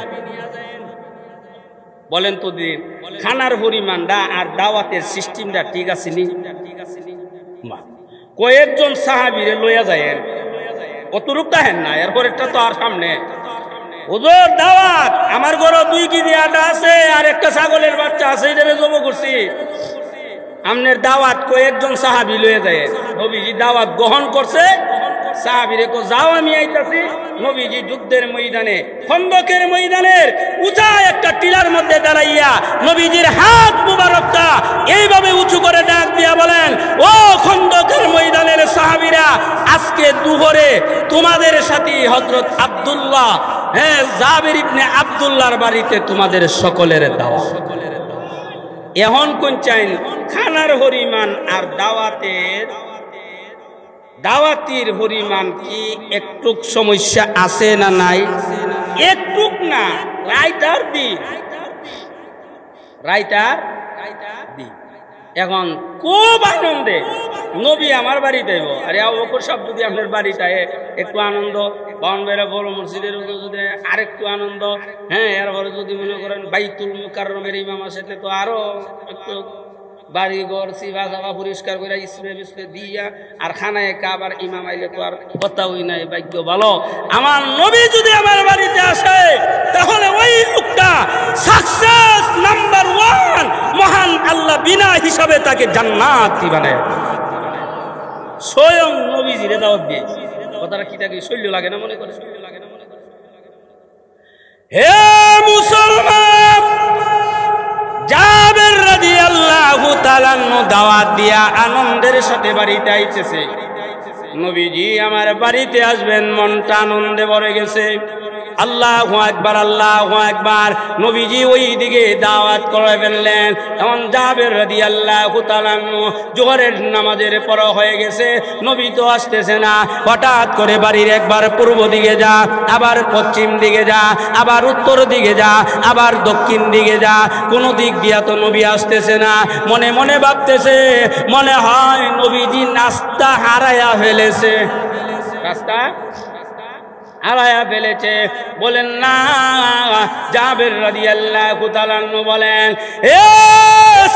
বলেন তো দিন, খানার পরিমাণটা আর দাওয়াতের সিস্টেমটা ঠিক আছে নি? কয়েকজন সাহাবীরে লইয়া যায়েন, অতরূপ তাহেন না, এরপরেরটা তো আর সামনে। হুজুর দাওয়াত, আমার ঘরে 2 কেজি আটা আছে আর একটা ছাগলের বাচ্চা আছে, এটারে জব করছি। আমনের দাওয়াত কয়েকজন সাহাবী লইয়া যায়। নবীজি দাওয়াত গ্রহণ করছে, সাহাবীরে কো যাও আমি আইতাছি। নবীজি যুদ্ধের ময়দানে, খন্দকের ময়দানের উঁচা একটা টিলার মধ্যে দাঁড়াইয়া নবীজির হাত মুবারকটা এইভাবে উঁচু করে ডাক দিয়া বলেন, ও খন্দকের ময়দানের সাহাবীরা, আজকে দুপুরে তোমাদের সাথে হযরত আব্দুল্লাহ, জাবির ইবনে আব্দুল্লাহর বাড়িতে তোমাদের সকলের দাওয়াত। এখন কোন চাইন, খানার পরিমাণ আর দাওয়াতির পরিমাণ কি একটুক সমস্যা আছে না নাই? একটুক না, রাইতার দি। এখন খুব আনন্দে নবী আমার বাড়িতে আইব। আরে আবু বকর সাহেব যদি আপনার বাড়িতে একটু আনন্দ, বাউনবেড়া বড় মসজিদের যদি আরেকটু আনন্দ, এরপরে যদি মনে করেন বাইতুল মুকাররমের ইমাম আসে তো আরো একটু বাড়ি ঘর সিভা জাভা পরিষ্কার করে স্প্রে দিয়া আর খানায় কাবার ইমাম আইলে তো আর কথা হই নাই। ভাগ্য ভালো, আমার নবী যদি আমার বাড়িতে আসে তাহলে ওই লোকটা সাকসেস নাম্বার 1। মহান আল্লাহ বিনা হিসাবে তাকে জান্নাতি বানায়। স্বয়ং নবীজিরে দাওয়াত দিয়ে কথাটা কি তাকে শৈল্য লাগে না মনে করে? হে মুসলমান, জাবের রাদিয়াল্লাহু তাআলা দাওয়াত দিয়া আনন্দের সাথে বাড়িতে আইতেছে। নবীজি আমার বাড়িতে আসবেন, মনটা আনন্দে ভরে গেছে। আল্লাহু আকবার, আল্লাহু আকবার। নবীজি ওই দিকে দাওয়াত করে ফেললেন। তখন জাবের রাদিয়াল্লাহু তাআলা জোহরের নামাজের পর হয়ে গেছে, নবী তো আসতেছে না। হঠাৎ করে বাড়ির একবার পূর্ব দিকে যা, আবার পশ্চিম দিকে যা, আবার উত্তর দিকে যা, আবার দক্ষিণ দিকে যা, কোনো দিক দিয়া তো নবী আসতেছে না। মনে মনে ভাবতেছে, মনে হয় নবীজি রাস্তা হারায়া ফেলেছে। রাস্তা হারায়া ফেলেছে বলেন না। জাবের রাদিয়াল্লাহু তাআলা বলেন, এ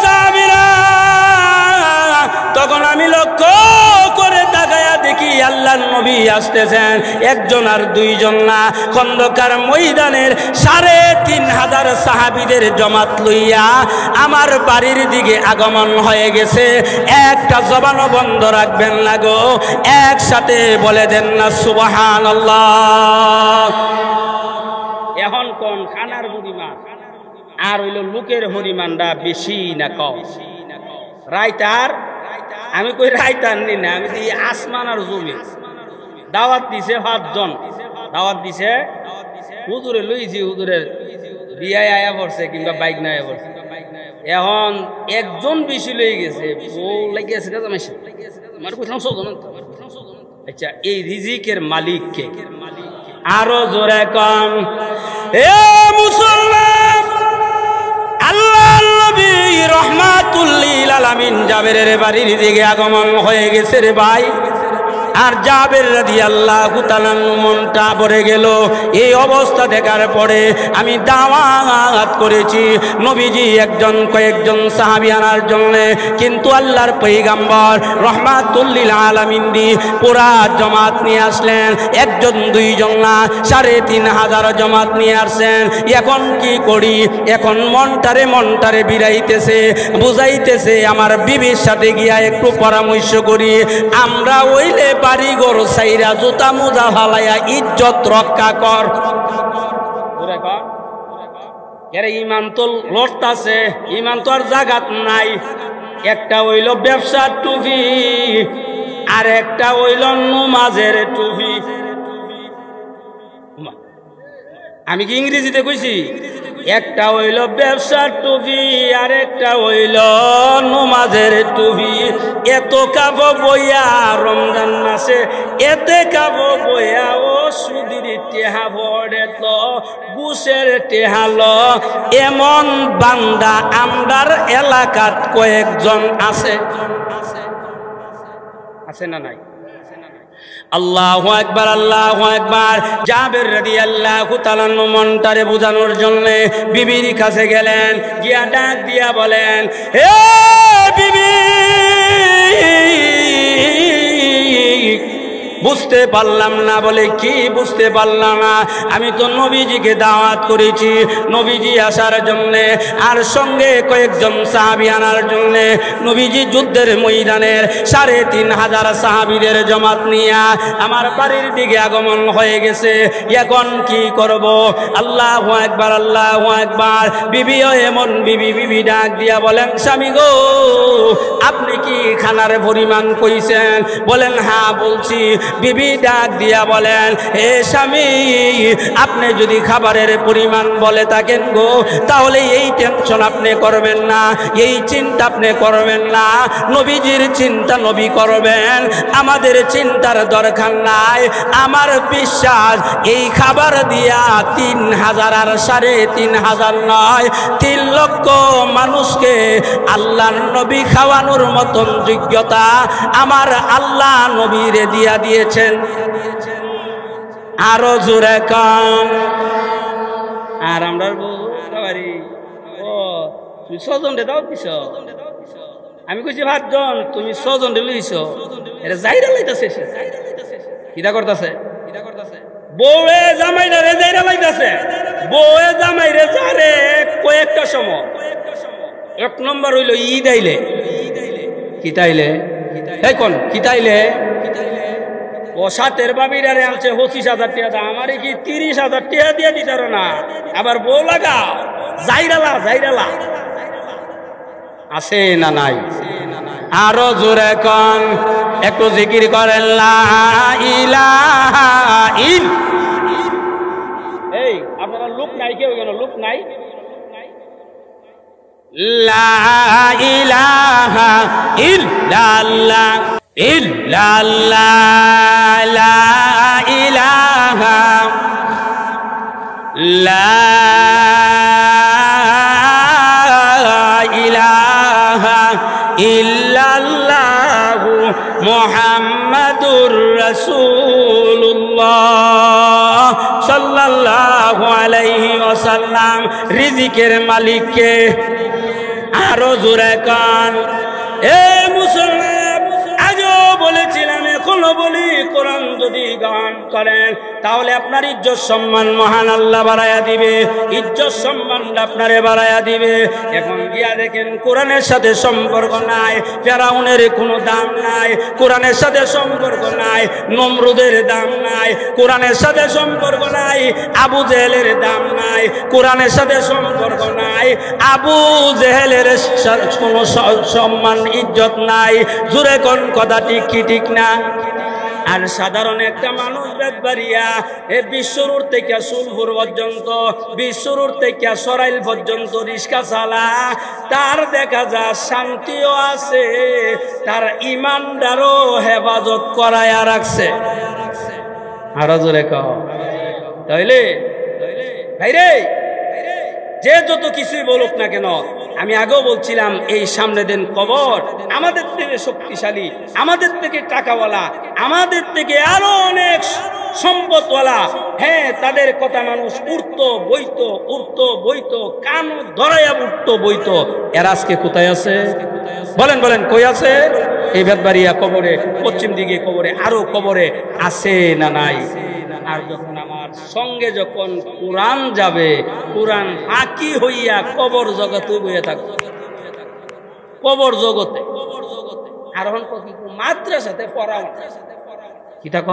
সাহাবীরা, তখন আমি লক্ষ্য করে তাকায়া দেখি আল্লাহর নবী আসতেছেন। একজন আর দুইজন না, খন্দকার ময়দানের 3500 সাহাবীদের জমাত লইয়া আমার বাড়ির দিকে আগমন হয়ে গেছে। একটা জবানও বন্ধ রাখবেন না গো, একসাথে বলে দেন না সুবহানাল্লাহ। এখন কোন খানার পরিমাণ আর হইল লোকের পরিমাণটা বেশি না কম? রাইতার, আমি কই রাইতার নি না, আমি দিই আসমান আর জমি। দাওয়াত দিছে 5 জন, দাওয়াত দিছে। হুজুরে লইছি, হুজুরের বিয়ায় আয়া পড়ছে কিংবা বাইক না আয়া পড়ছে। এখন একজন বেশি লই গেছে, বউ লাগিয়েছে জামাইছে। আমার কোথাও সজন। আচ্ছা, এই রিজিকের মালিক কে? আরো জোরে কম। এ মুসলমান, আল্লাহর নবী রাহমাতুল লিল আলামিন জাবেরের বাড়ির দিকে আগমন হয়ে গেছে রে ভাই। আর জাবের রাদিয়াল্লাহু তাআলা মনটা ভরে গেল। এই অবস্থা দেখার পরে আমি দাওয়াত করেছি নবীজি কয়েকজন সাহাবী আনার জন্য, কিন্তু আল্লাহর পয়গম্বর রাহমাতুল লিল আলামিন পুরা জমাত নিয়ে আসলেন। একজন দুইজন না, 3500 জমাত নিয়ে আসছেন। এখন কি করি? এখন মনটারে বিরাইতেছে, বুঝাইতেছে আমার বিবির সাথে গিয়া একটু পরামর্শ করি। আমরা ওইলে বাড়ি ঘর সাইরা জুতা মোজা ফালাইয়া ইজ্জত রক্ষা কর। ইমান তো লড়তাছে, ইমান তো আর জাগাত নাই। একটা হইল ব্যবসার টুপি, আর একটা হইল নমাজের টুপি। আমি কি ইংরেজিতে কইছি? একটা হইল ব্যবসার টুপি আর একটা হইল নমাজের টুপি। এত কাব বইয়া রমজান মাসে এতে কাব বইয়া ও সুদির টেহা ভরে তো গুসের টেহাল এমন বান্দা আমরার এলাকাত কয়েকজন আছে, আছে না নাই? আল্লাহু আকবার, আল্লাহু আকবার। জাবের রাদিয়াল্লাহু তাআলা মনটারে বোঝানোর জন্য বিবির কাছে গেলেন, গিয়া ডাক দিয়া বলেন, হে বিবি, বুঝতে পারলাম না। বলে কি বুঝতে পারলাম না? আমি তো নবীজিকে দাওয়াত করেছি নবীজি আসার জন্যে, আর সঙ্গে কয়েকজন সাহাবী আনার জন্যে। নবীজি যুদ্ধের ময়দানের ৩,৫০০ সাহাবীদের জমাত নিয়ে আমার বাড়ির দিকে আগমন হয়ে গেছে। এখন কি করব? আল্লাহু আকবার, আল্লাহু আকবার। বিবিও এমন বিবি ডাক দিয়া বলেন, স্বামী গো, আপনি কি খানার পরিমাণ কইছেন? বলেন হ্যাঁ বলছি। বিবি ডাক দিয়া বলেন, হে স্বামী, আপনি যদি খাবারের পরিমাণ বলে থাকেন গো, তাহলে এই টেনশন আপনি করবেন না, এই চিন্তা আপনি করবেন না। নবীজির চিন্তা নবী করবেন, আমাদের চিন্তার দরকার নাই। আমার বিশ্বাস এই খাবার দিয়া ৩,০০০ আর ৩,৫০০ নয়, ৩ লক্ষ মানুষকে আল্লাহর নবী খাওয়ানোর মতন যোগ্যতা আমার আল্লাহ নবীরে দিয়া দিয়েছেন। আরো জোরে কাম। আর আমরা বাড়ি ও তুমি ৬ জন দাও দিছ, আমি কইছি ৫ জন, তুমি ৬ জন লইছ। এটা যাইরা লাইতাছে, কিটা করতেছে? বউয়ে জামাইরা রে যাইরা লাইতাছে। বউয়ে জামাইরে যারে কয়েকটা সময়। ১ নম্বর হইল ঈদ আইলে, কিতাইলে কোন কিতাইলে ও সাতের বাবিরারে আনছে ২৫,০০০ টাকা, আমারে কি ৩০,০০০ টাকা দিয়ে দিতার না? আবার বউ লাগা যাইরালা আছে না নাই? আরো জোরে কন, একটু জিকির করেন লা ইলাহা ইল। এই আপনারা লোক নাই, কেউ কেন লোক নাই? লা ইলাহা ইল্লাল্লাহ ইল্লাল্লাহ, লা ইলাহা লা ইলাহা ইল্লাল্লাহ মুহাম্মাদুর রাসূলুল্লাহ সাল্লাল্লাহু আলাইহি ওয়াসাল্লাম। রিজিকের মালিককে। আরো জোরে কান। এ মুসলমান, আজও বলেছিলাম এখনো বলি, কোরআন যদি গান করেন তাহলে আপনার ইজ্জত সম্মান মহান আল্লাহ বাড়ায়া দিবে, ইজ্জত সম্মানটা আপনারে বাড়ায়া দিবে। এখন গিয়া দেখেন কোরআনের সাথে সম্পর্ক নাই, ফেরাউনের কোনো দাম নাই, কোরআনের সাথে সম্পর্ক নাই, নমরুদের দাম নাই, কোরআনের সাথে সম্পর্ক নাই, আবু জেহেলের দাম নাই, কোরআনের সাথে সম্পর্ক নাই, আবু জেহেলের কোনো সম্মান ইজ্জত নাই। জোরে কোন কথা ঠিক কি ঠিক না? আর সাধারণ একটা মানুষ বেদবাড়িয়া বিশ্বরুর থেকে সুলপুর পর্যন্ত, বিশ্বরুর থেকে সরাইল পর্যন্ত রিক্সা চালা, তার দেখা যায় শান্তিও আছে, তার ইমানদারও হেফাজত করায়া রাখছে। আরো জোরে কও তাইলে ভাইরে, যে যত কিছুই বলুক না কেন, আমি আগেও বলছিলাম এই সামনে দিন কবর আমাদের থেকে শক্তিশালী, আমাদের থেকে টাকাওয়ালা, আমাদের থেকে আরো অনেক সম্পদওয়ালা। হ্যাঁ, তাদের কথা মানুষ উঠতো বইতো, কান ধরাইয়া উঠতো বইতো। এর আজকে কোথায় আছে? বলেন বলেন, কই আছে? এই বেদবাড়িয়া কবরে, পশ্চিম দিকে কবরে, আরো কবরে আছে না নাই? আর যখন আমার সঙ্গে যখন কোরআন যাবে, কোরআন ফাঁকি হইয়া কবর জগতে বইয়া থাকবে, কবর জগতে। আর মাদ্রাসাতে পড়া কি থাক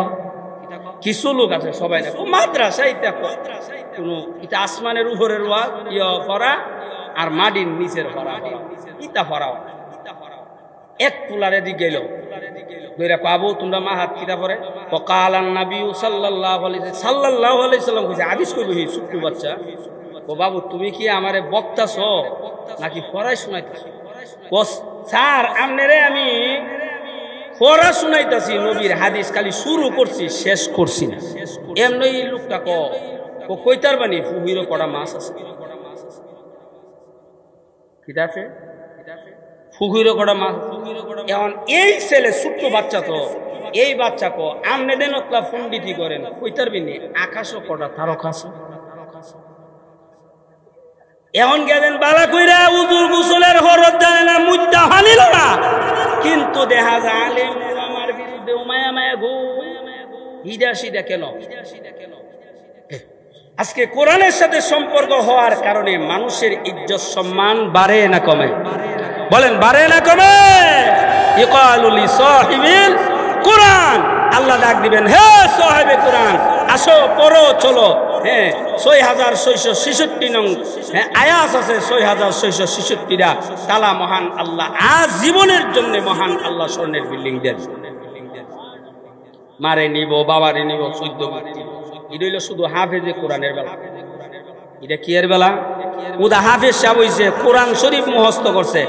কিছু লোক আছে, সবাই না মাদ্রাসা এটা কোনো এটা আসমানের উপরের পড়া আর মাটির নিচের পড়া, ইটা পড়া। এক তুলারে দিক গেল দুইরা আবু তোমরা মা হাত কিতা পরে ওয়াকালান নবী সাল্লাল্লাহু আলাইহি সাল্লাম কইছে হাদিস কইবি ছোট্ট বাচ্চা ও বাবু তুমি কি আমারে বক্তাছো নাকি পড়াই শোনাইতেছো কোস স্যার আমনেরে আমি পড়া শোনাইতাছি নবীর হাদিস খালি শুরু করছি শেষ করছি না এমনি লোকটা কইতার বানি ফুহিরো কড়া মাছ আছে ঠিক আছে ফুহিরো কড়া মাছ এখন এই ছেলে ছোট্ট বাচ্চা তো এই বাচ্চা আমনে দেন ওতলা পণ্ডিতি করেন কইতার বিনি আকাশও কড়া তারকা আছে এখন গেলেন বালা কইরা উজুর গোসলের হরত জানে না মুদ্দা হানিল না কিন্তু দেখা যায় আলেম আমার বিরুদ্ধে মায়া মায়া গো হিদা সিদা কেন আজকে কোরআনের সাথে সম্পর্ক হওয়ার কারণে মানুষের ইজ্জত সম্মান বাড়ে না কমে বলেন বাড়ে না কমে ইকালু লি সাহিবিল কোরআন আল্লাহ ডাক দিবেন হে সাহেবে কোরআন আসো পড়ো চলো হ্যাঁ 6666 নং হ্যাঁ আয়াত আছে 6666টা তালা মহান আল্লাহ আজীবনের জন্য মহান আল্লাহ স্বর্ণের বিল্ডিং দেন মারে নিব বাবারে নিব 14 এটা হইল শুধু হাফেজে কোরআনের বেলা এটা কি এর বেলা উদা হাফেজ সাহেব হইছে কোরআন শরীফ মুখস্থ করছে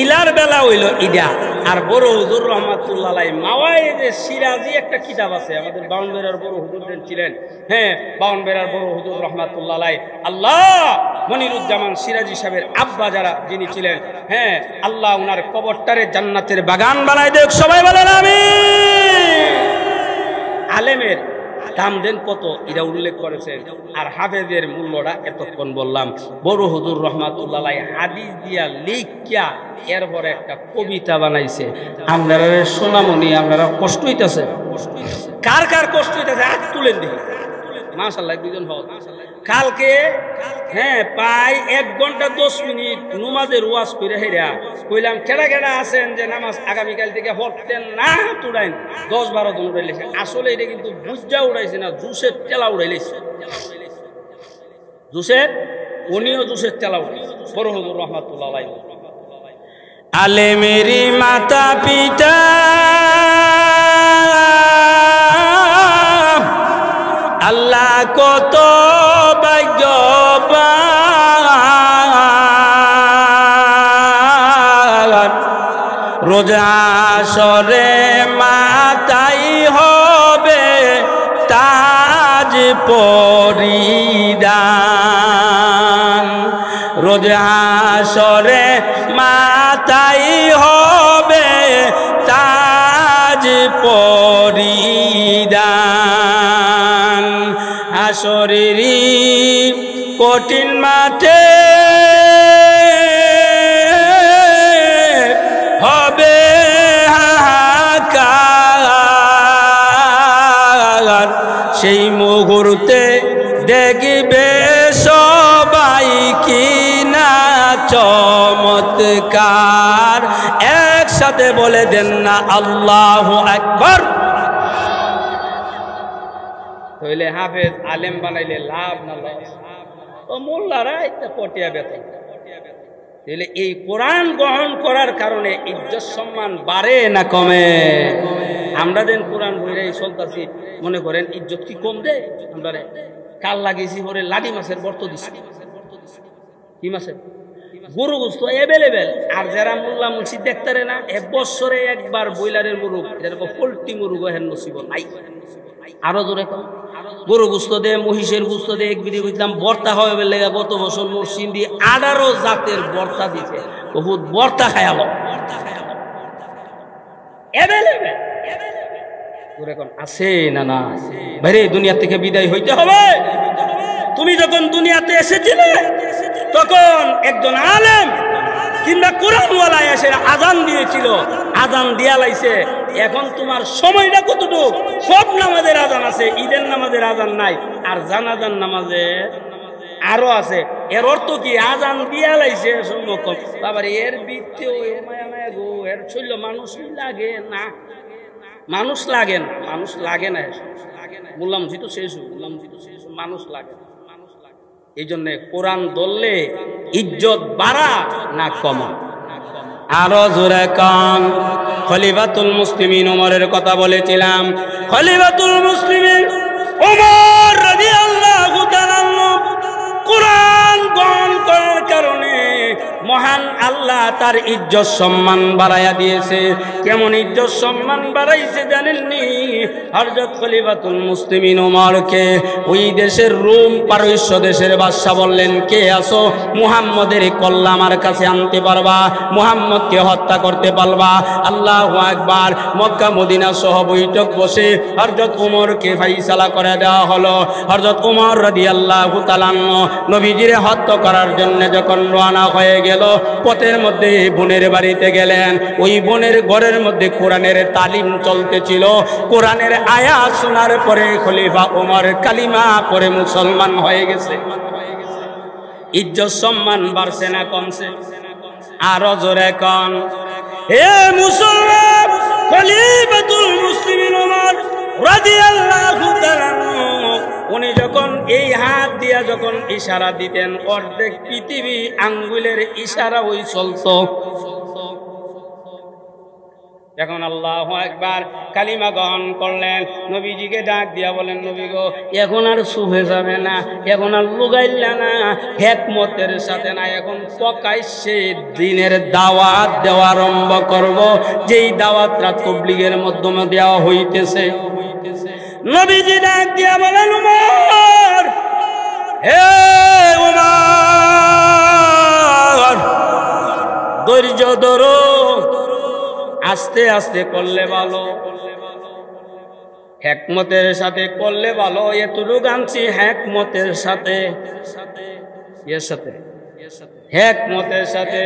ইলার বেলা হইল ইডা আর বড় হুজুর রহমাতুল্লাহ আলাইহি মাওয়াইদে সিরাজি একটা কিতাব আছে আমাদের বাউনবেরার বড় হুজুর ছিলেন হ্যাঁ বাউনবেরার বড় হুজুর রহমাতুল্লাহ আলাইহি আল্লাহ মনিরুজ্জামান সিরাজি সাহেবের আব্বা যারা যিনি ছিলেন হ্যাঁ আল্লাহ ওনার কবরটারে জান্নাতের বাগান বানাই দেখ সবাই বলেন আমিন আলেমের দাম দেন কত এটা উল্লেখ করেছেন আর হাফেজের মূল্যটা এতক্ষণ বললাম বড় হুজুর রহমাতুল্লাহ আলাইহি হাদিস দিয়া লিখিয়া এরপরে একটা কবিতা বানাইছে আপনারা সোনামণি আপনারা কষ্ট হইতাছে কার কার কষ্ট হইতাছে হাত তুলেন দেখি মাশাআল্লাহ দুইজন হল কালকে হ্যাঁ প্রায় 1 ঘন্টা 10 মিনিট নামাজের ওয়াজ করে হেরা কইলাম কেডা কেডা আছেন যে নামাজ আগামীকাল থেকে পড়তেন না উড়াইন 10-12 জন উড়াইলেছে আসলে এটা কিন্তু বুঝা উড়াইছে না জুসের তেলা উড়াইলেছে জুসের উনিও জুসের তেলা উড়াইছে বড় হুজুর রাহমাতুল্লাহ আলাইহি আলেমেরি মাতা পিতা আল্লাহ কত ভাগ্যবান রোজা সরে মাতাই হবে তাজ পরিধান রোজা সরে মাতাই হবে তাজ পরিধান হাসরেরি কঠিন মাঠে হবে হাহাকার সেই মুহূর্তে দেখবে সবাই কিনা চমৎকার একসাথে বলে দেন না আল্লাহু আকবার হইলে হাফেজ আলেম বানাইলে লাভ না লস ও মোল্লারা একটা পটিয়া বেতন তাহলে এই কোরআন গ্রহণ করার কারণে ইজ্জত সম্মান বাড়ে না কমে আমরা দেন কোরআন বইরাই চলতেছি মনে করেন ইজ্জত কি কম দেয় আমরা কাল লাগিয়েছি পরে লাডি মাছের বর্ত দিছি কি মাছের গরু গোস্ত অ্যাভেলেবেল আর যারা মোল্লা মুন্সি দেখতারে না 1 বছরে একবার বয়লারের মুরগ এরকম পোল্ট্রি মুরগ হেন নসিব নাই আরো জোরে কম গরু গোস্ত দে মহিষের গোস্ত দে এক বিধি বুঝলাম বর্তা হবে লেগে গত বছর মরসিন দিয়ে 18 জাতের বর্তা দিছে বহুত বর্তা খায়ালো অ্যাভেলেবেল জোরে কোন আছে না না বাইরে দুনিয়া থেকে বিদায় হইতে হবে তুমি যখন দুনিয়াতে এসেছিলে তখন একজন আলেম কিংবা কোরআনওয়ালা এসে আজান দিয়েছিল আজান দিয়া লাইছে এখন তোমার সময়টা কতটুকু সব নামাজের আজান আছে ঈদের নামাজের আজান নাই আর জানাজান নামাজে আরো আছে এর অর্থ কি আজান দিয়া লাইছে সম্মুখ বাবার এর বৃত্তে ওই মায়া মায়া গো এর চলল মানুষ লাগে না মানুষ লাগে না মানুষ লাগে না বললাম যেহেতু শেষ বললাম যেহেতু শেষ মানুষ লাগে না এই জন্য কোরআন ধরলে ইজ্জত বাড়া না কমা আরো জোরে কান খলিফাতুল মুসলিমিন ওমরের কথা বলেছিলাম। খলিফাতুল মুসলিমিন ওমর রাদিয়াল্লাহু তাআলা কুরআন গ্রহণ করার কারণে মহান আল্লাহ তার ইজ্জত সম্মান বাড়াইয়া দিয়েছে। কেমন ইজ্জত সম্মান বাড়াইছে জানেননি? হযরত খলিফাতুল মুসলিমিন ওমরকে ওই দেশের রোম পারস্য দেশের বাদশা বললেন, কে আসো, মুহাম্মদের কল্লা আমার কাছে আনতে পারবা, মুহাম্মদকে হত্যা করতে পারবা। আল্লাহু আকবার। মক্কা মদিনা সহ বৈঠক বসে হযরত ওমরকে ফাইসালা করে দেওয়া হলো। হযরত ওমর রাদিয়াল্লাহু তাআলা নবীজির হত্যা করার জন্য যখন রওনা হয়ে গেল, পথের মধ্যে বোনের বাড়িতে গেলেন। ওই বোনের ঘরের মধ্যে কোরআনের তালিম চলতেছিল। কোরআনের আয়াত শোনার পরে খলিফা ওমর কালিমা পড়ে মুসলমান হয়ে গেছে। ইজ্জত সম্মান বাড়ছে না কমছে? আরো জোরে কোন, হে মুসলমান! খলিফাতুল মুসলিমিন ওমর রাদিয়াল্লাহু তাআলা উনি যখন এই হাত দিয়া যখন ইশারা দিতেন, অর্ধেক পৃথিবী আঙ্গুলের ইশারা ওই চলতো। এখন আল্লাহু আকবার কালিমা গ্রহণ করলেন, নবীজিকে ডাক দিয়া বলেন, নবী গো, এখন আর শুভে যাবে না, এখন আর লুগাইলা না, হিকমতের সাথে না, এখন প্রকাশ্যে দ্বীনের দাওয়াত দেওয়া আরম্ভ করব, যেই দাওয়াতটা তাবলীগের মাধ্যমে দেওয়া হইতেছে। নবীজি ডাক দিয়া বলেন, ওমর, হে ওমর, ধৈর্য ধরো, আস্তে আস্তে করলে ভালো, হিকমতের সাথে করলে ভালো। এতটুকু আনছি হিকমতের সাথে, হিকমতের সাথে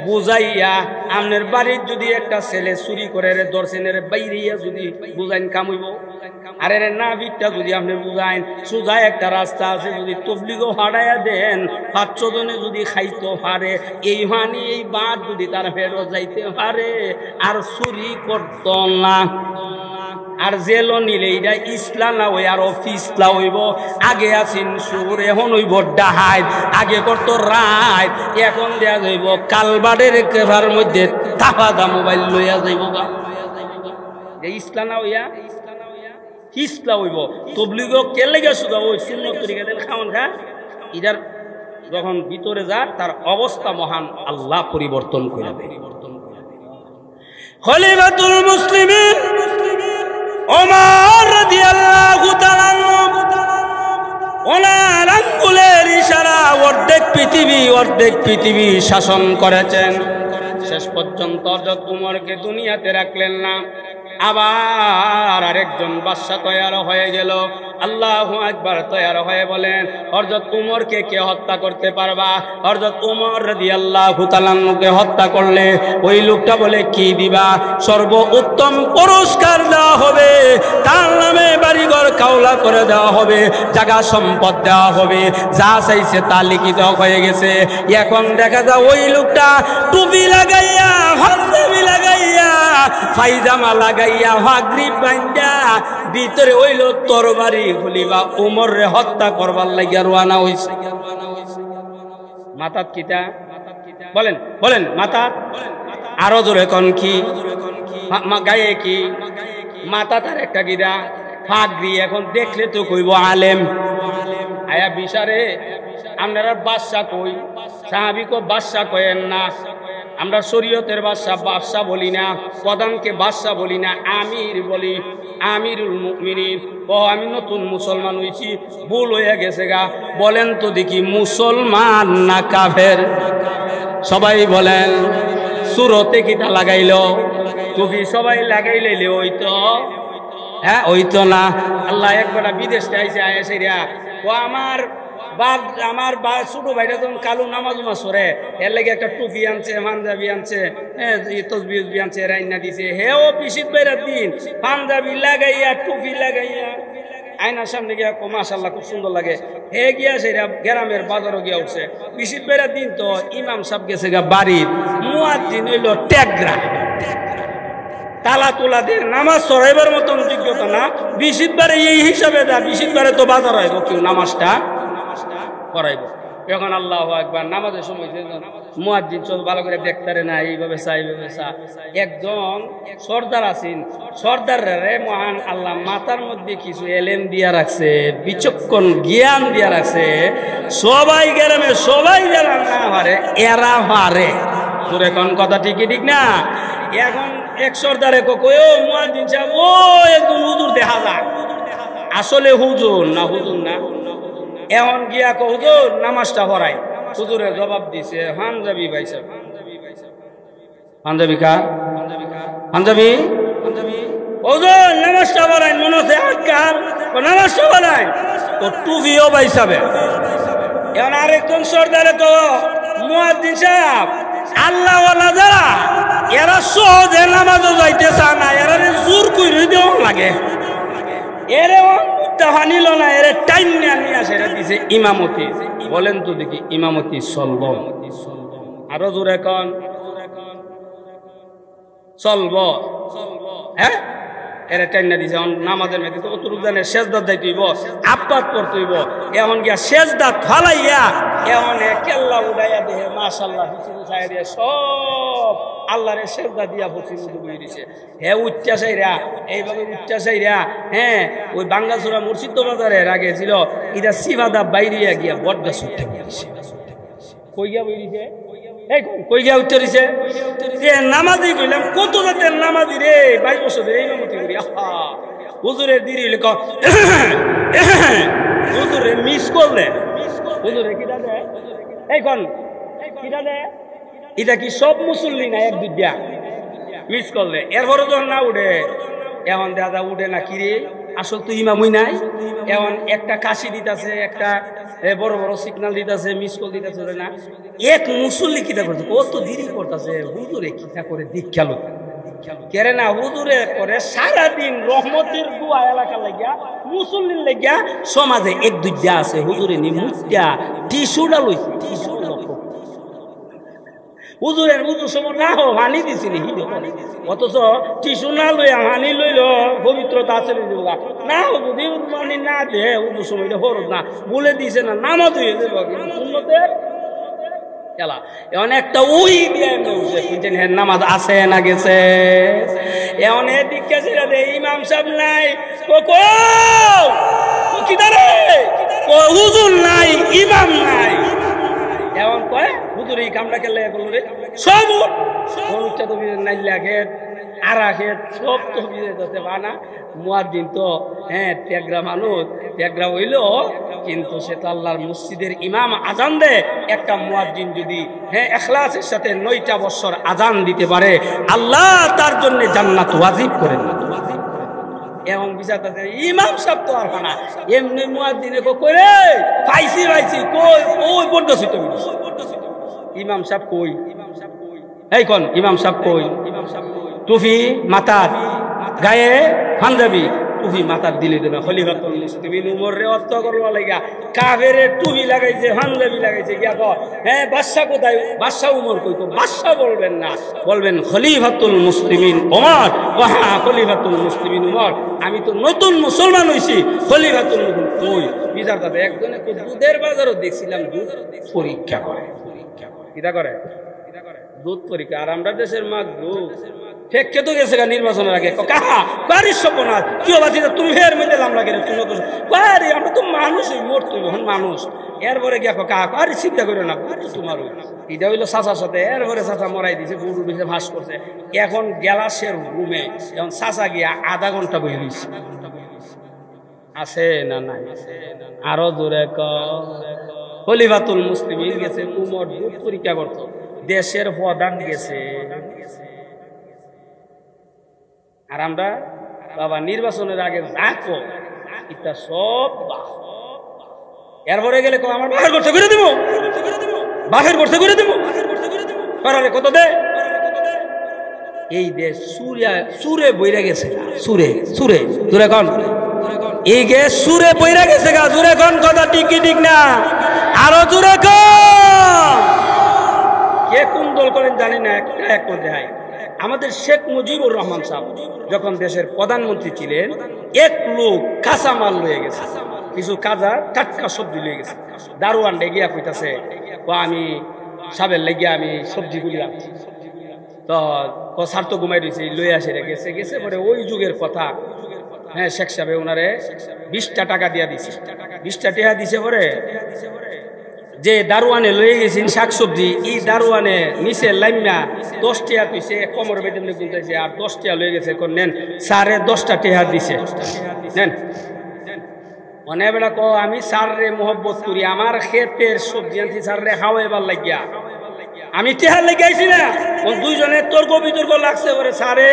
বুঝাইয়া। আপনার বাড়ির যদি একটা ছেলে চুরি করে ধরছেন, এর বাইরিয়া যদি বুঝাইন কামইব, আর এর না বিটটা যদি আপনি বুঝাইন, সোজা একটা রাস্তা আছে, যদি তবলিগও হারাইয়া দেন, 500 জনে যদি খাইতে পারে, এই হানি এই বাদ যদি তার ফেরত যাইতে পারে, আর চুরি করত না। আর জেল নিলে এটা ইসলা না হই আর অফিসলা হইব। আগে আছেন সুর, এখন হইব ডাহাই, আগে করতো রায়, এখন দেয়া যাইব কালবাড়ের কেভার মধ্যে তাফাদা মোবাইল লইয়া যাইব। ইসলা না হইয়া ইসলা হইব। তবলিগ কে লেগে শুধু ওই সুন্নত তরিকা দেন খাওয়ান খা, ইদার যখন ভিতরে যা তার অবস্থা মহান আল্লাহ পরিবর্তন করে দেয়। খলিফাতুল মুসলিমিন ওমর রাদিয়াল্লাহু তাআলা ওনার আঙ্গুলের ইশারা অর্ধেক পৃথিবী শাসন করেছেন। শেষ পর্যন্ত হযরত উমরকে দুনিয়াতে রাখলেন না, আবার আরেকজন বাদশা তৈয়ার হয়ে গেল। আল্লাহু আকবার। তৈয়ার হয়ে বলেন, হযরত উমরকে কে হত্যা করতে পারবা? হযরত উমর রাদিয়াল্লাহু তাআলাকে হত্যা করলে ওই লোকটা বলে, কি দিবা? সর্বোত্তম পুরস্কার দেওয়া হবে, তার নামে বাড়িঘর কাওলা করে দেওয়া হবে, জায়গা সম্পদ দেওয়া হবে, যা চাইছে তা লিখিত হয়ে গেছে। এখন দেখা যায় ওই লোকটা টুপি লাগাইয়া, হাতবি লাগাইয়া, ফাইজামা লাগাইয়া, হাগরিব বান্ধা, ভিতরে ওই লোক তরবারি খলিফা উমরে হত্যা করবার লাগিয়া রওনা হইছে। মাথাত কিটা বলেন, বলেন মাথাত। আরো জোরে কোন কি? গায়ে কি? মাথা তার একটা গিরা ফাগরি। এখন দেখলে তো কইব আলেম। আয়া বিচারে আপনারা বাদশা কই, সাহাবীকে বাদশা কয়েন না। আমরা শরীয়তের বাদশা বলি না, প্রধানকে বাদশা বলি না, আমির বলি, আমিরুল মুমিনিন। ও আমি নতুন মুসলমান হইছি, ভুল হয়ে গেছে গা। বলেন তো দেখি, মুসলমান না কাফের? সবাই বলেন। সুরতে কিটা লাগাইল, টুপি সবাই লাগাইলে ওই তো, হ্যাঁ ওই তো না। আল্লাহ একবার বিদেশ আইসে আয়াসেরা, ও আমার ছোট ভাইটা যখন কালো নামাজ সরে, এর লাগে একটা টুপি আনছে, পাঞ্জাবি আনছে, তসবি আনছে, রাইনা দিছে। হেও পিসিত বেড়ার দিন পাঞ্জাবি লাগাইয়া, টুপি লাগাইয়া আয়নার সামনে গিয়া, মাশাআল্লাহ খুব সুন্দর লাগে। হে গিয়া সেটা গ্রামের বাজারও গিয়া উঠছে। পিসিত বেড়ার দিন তো ইমাম সাহেব গেছে গা বাড়ির, মুয়াজ্জিন হইল ট্যাগরা, তালা তোলা দিয়ে নামাজ সরাইবার মতন যোগ্যতা না। 20 বারে এই হিসাবে দা, 20 বারে তো বাজার হইব, কেউ নামাজটা করাইব। এখন আল্লাহু আকবার নামাজের সময় মুয়াজ্জিন চল ভালো করে দেখতারে না এইভাবে একজন সর্দার আছেন, সর্দাররে মহান আল্লাহ মাথার মধ্যে কিছু এলেম দিয়া রাখছে, বিচক্ষণ জ্ঞান দিয়া রাখছে। সবাই গ্রামে সবাই যারা না পারে এরা পারে। তোর এখন কথা ঠিকই ঠিক না? এখন এক সর্দারে কয় ও মুয়াজ্জিন সাহেব, ও একজন হুজুর দেখা যায়, আসলে হুজুর না হুজুর না। এখন গিয়া কো হুজুর নামাজটা পড়াই। হুজুরে জবাব দিছে পাঞ্জাবি ভাই সাহেব। পাঞ্জাবি কা পাঞ্জাবি হুজুর নামাজটা পড়াই মনে হচ্ছে আজকাল নামাজটা পড়াই তো টুপিও ভাই সাহেব। এখন আরেকজন সর্দারে তো মুয়াজ্জিন সাহেব আল্লাহ ওয়ালা যারা এরা সহজে নামাজও যাইতে চায় না, এরা জোর করে দেওয়া লাগে। এরে নিল না, এরে টাইম নিয়ে আসে দিছে ইমামতি। বলেন তো দেখি ইমামতি চলব? আরো জোরে কন চলব? হ্যাঁ, এরা টাইম না দিছে নামাজের মেয়েছে অতটুক জানে শেষদাত যাইতে হইব, আব্বাত পড়তে হইব। এখন গিয়া শেষদাত ফালাইয়া এখন কেল্লা উড়াইয়া দেহে মাশাআল্লাহ উঠাই দিয়ে সব আল্লাহরে শেষদা দিয়া বসি মধু বই দিছে। হ্যাঁ উচ্চাসাইরা এইভাবে উচ্চাসাইরা, হ্যাঁ ওই বাঙ্গাসোরা মুর্শিদ বাজারের আগে ছিল এটা সিবাদা বাইরিয়া গিয়া বট গাছ উঠতে বইছে। কই গিয়া বই দিছে? এই কই গিয়া উঠতে দিছে? যে নামাজি কইলাম কত জাতের নামাজি রে, 22 বছর ধরে ইমামতি করি। হুজুরের দিদি হইলে হুজুরে মিস করলে হুজুরে কিটা দেয়? এই কোন কিটা দেয়? এটা কি সব মুসল্লি না এক দুইটা মিস করলে এরপরে যখন না উঠে, এখন দাদা উঠে না কিরে আসল তো ইমামই নাই। এখন একটা কাশি দিতেছে, একটা বড় বড় সিগনাল দিতেছে, মিস কল দিতেছে না। এক মুসল্লি কিটা করছে, ও তো দেরি করতেছে, হুজুরে কিটা করে দীক্ষা লোক কেরে না হুজুরে করে সারাদিন রহমতের দোয়া এলাকার লাগিয়া মুসল্লির লাগিয়া সমাজে এক দুইটা আছে হুজুরে নি মুখটা টিস্যুটা লইছে, টিস্যুটা হুজুরের বুঝুর সময় না হো হানি দিছিনি অথচ টিস্যু না লইয়া হানি লইল পবিত্রতা আছে না যদি মানি না দে উজুর সময় হরত না বলে দিছে না নামাজ হয়ে যাবে কিন্তু সুন্নতের খেলা। এখন একটা উই দিয়ে বুঝছেন হ্যাঁ নামাজ আছে না গেছে। এখন এ দীক্ষা ছেড়ে দে ইমাম সাহেব নাই হুজুর নাই ইমাম নাই। এখন কয় হুজুর এই কামটা খেলে বলল রে সব উচ্চা তো নাইলা খেত আরা খেত সব তো বিজে বানা মুয়াজ্জিন তো হ্যাঁ ত্যাগরা মানুষ ত্যাগরা হইল কিন্তু সে তো আল্লাহর মসজিদের ইমাম আজান দে। একটা মুয়াজ্জিন যদি হ্যাঁ ইখলাসের সাথে 9টা বছর আজান দিতে পারে আল্লাহ তার জন্য জান্নাত ওয়াজিব করেন। এবং বিচার ইমাম সাহেব তো আর না এমনি মুয়াজ্জিনে করে পাইছি পাইছি কই ওই বড্ড ছিট ইমাম সাহেব কই এই কোন ইমাম সাহেব কই? টুপি মাথার গায়ে পাঞ্জাবি টুপি মাথার দিলে দেবে খলিফাতুল মুসলিমিন উমর রে অর্থ করবা লাগা কাফেরে টুপি লাগাইছে পাঞ্জাবি লাগাইছে গিয়া কর হ্যাঁ বাদশা কোথায়? বাদশা উমর কই? তো বাদশা বলবেন না, বলবেন খলিফাতুল মুসলিমিন উমর। ওহা খলিফাতুল মুসলিমিন উমর, আমি তো নতুন মুসলমান হইছি খলিফাতুল মুসলিমিন কই? বিচার করতে একজনে দুধের বাজারও দেখছিলাম দুধ পরীক্ষা করে। কিটা করে? দুধ পরীক্ষা। আর আমরা দেশের মাছ দুধ ফেকে তো গেছে নির্বাচনের আগে কাহা বাড়ির সপনাথ কি বাঁচি তুমি ফের মেতে লাম লাগে তুমি বাড়ি আমরা তো মানুষই মরতো এখন মানুষ। এরপরে গিয়া কাহা আরে চিন্তা করো না তোমার এটা হইলো চাচার সাথে এরপরে চাচা মরাই দিছে গরু দিছে ভাস করছে। এখন গ্যালাসের রুমে এখন চাচা গিয়া আধা ঘন্টা বই দিছে আছে না নাই? আরো দূরে খলিফাতুল মুসলিমিন গেছে উমর দুধ পরীক্ষা করতো, দেশের প্রধান গেছে। আর আমরা বাবা নির্বাচনের আগে রাখো এটা সব এরপরে গেলে আমার বাপের করতে করে দিব, বাপের করতে করে দিব পারালে কত দে। এই দেশ সুরে বইরা গেছে, সুরে সুরে জোরে কন এই গে সুরে বইরা গেছে গা জোরে কন কথা ঠিক ঠিক না? আরো জোরে কন। কে কোন দল করেন জানি না, একটা এক দেখায় আমাদের শেখ মুজিবুর রহমান সাহেব যখন দেশের প্রধানমন্ত্রী ছিলেন এক লোক কাঁচামাল লয়ে গেছে। কিছু কাজা টাটকা সবজি লয়ে গেছে। দারোয়ান ডেগিয়া কইতাছে আমি সাবের লেগিয়া আমি সবজিগুলি আনছি। তো স্যার তো ঘুমাই রয়েছে, লয়ে আসে গেছে গেছে পরে ওই যুগের কথা। হ্যাঁ, শেখ সাহেব ওনারে 20টা টাকা দিয়া দিছে। 20টা টাকা দিছে পরে যে দারোয়ানে লয়ে গেছেন শাকসবজি, এই দারোয়ানে নিচে লাইমা 10 টাকা তুইছে, কোমর বেঁধে গুলতেছে, আর 10 টাকা লয়ে গেছে। নেন স্যারে 10টা টাকা দিছে, নেন। মনে বেড়া আমি স্যাররে মোহব্বত করি, আমার ক্ষেতের সবজি আনছি স্যাররে খাওয়াইবার লাগিয়া, আমি টেহার লেগে আইছি না। দুইজনের তর্ক বিতর্ক লাগছে পরে স্যারে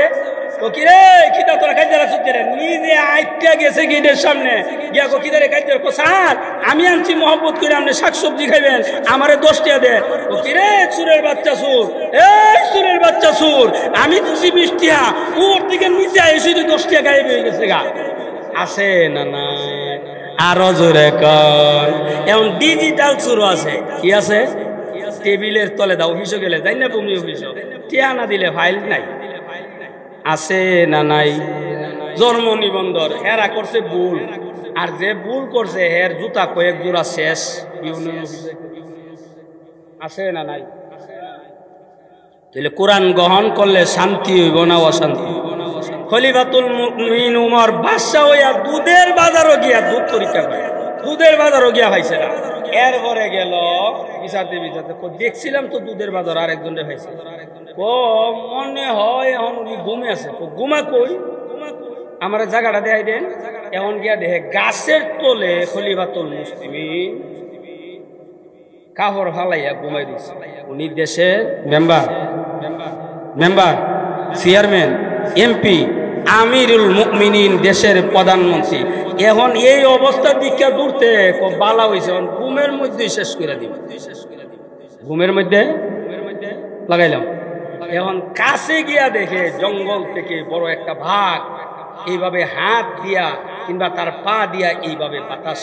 কিরে কিতা তোরা খাইতে রাখছিস, নিজে আইটা গেছে গেটের সামনে গিয়া কিদারে খাইতে রাখো। স্যার আমি আনছি মোহব্বত করে, আপনি শাকসবজি খাইবেন, আমারে 10 টাকা দে। কিরে চুরের বাচ্চা সুর, এই চুরের বাচ্চা সুর, আমি দিচ্ছি 20 টাকা, ওর থেকে নিচে এসে 10 টাকা গায়েব হয়ে গেছে গা। আছে না নাই? আরো জোরে কর। এখন ডিজিটাল চুরো আছে। কি আছে? টেবিলের তলে দাও, অফিসও গেলে তাই না, তুমি অফিসও টিয়া না দিলে ফাইল নাই। আছে না নাই? জন্ম নিবন্ধন হেরা করছে ভুল, আর যে ভুল করছে হের জুতা কয়েক জোড়া শেষ। আছে না নাই? তাহলে কোরআন গ্রহণ করলে শান্তি হইব না অশান্তি? খলিফাতুল মুমিনিন উমর বাদশা হইয়া দুধের বাজারও গিয়া দুধ পরীক্ষা করে, দুধের বাজারও গিয়া পাইছে না। এরপরে গেল বিচারতে বিচারতে দেখছিলাম তো দুধের বাজার আরেকজনে পাইছে। মনে হয় এখন উনি ঘুমে আছে। ঘুমা কই? আমার জায়গাটা দেখাই দেন। এখন গিয়া দেখে গাছের তলে খলিফাতুল মুসলিমিন কাপড় ফালাইয়া ঘুমাই দিচ্ছে। উনি দেশের মেম্বার, চেয়ারম্যান, এমপি, আমিরুল মুমিনিন, দেশের প্রধানমন্ত্রী। এখন এই অবস্থা দিকে দূরতে বালা হয়েছে, ঘুমের মধ্যে শেষ করে দিব। ঘুমের মধ্যে লাগাইলাম। এখন কাছে গিয়া দেখে জঙ্গল থেকে বড় একটা ভাগ এইভাবে হাত দিয়া কিংবা তার পা দিয়া এইভাবে বাতাস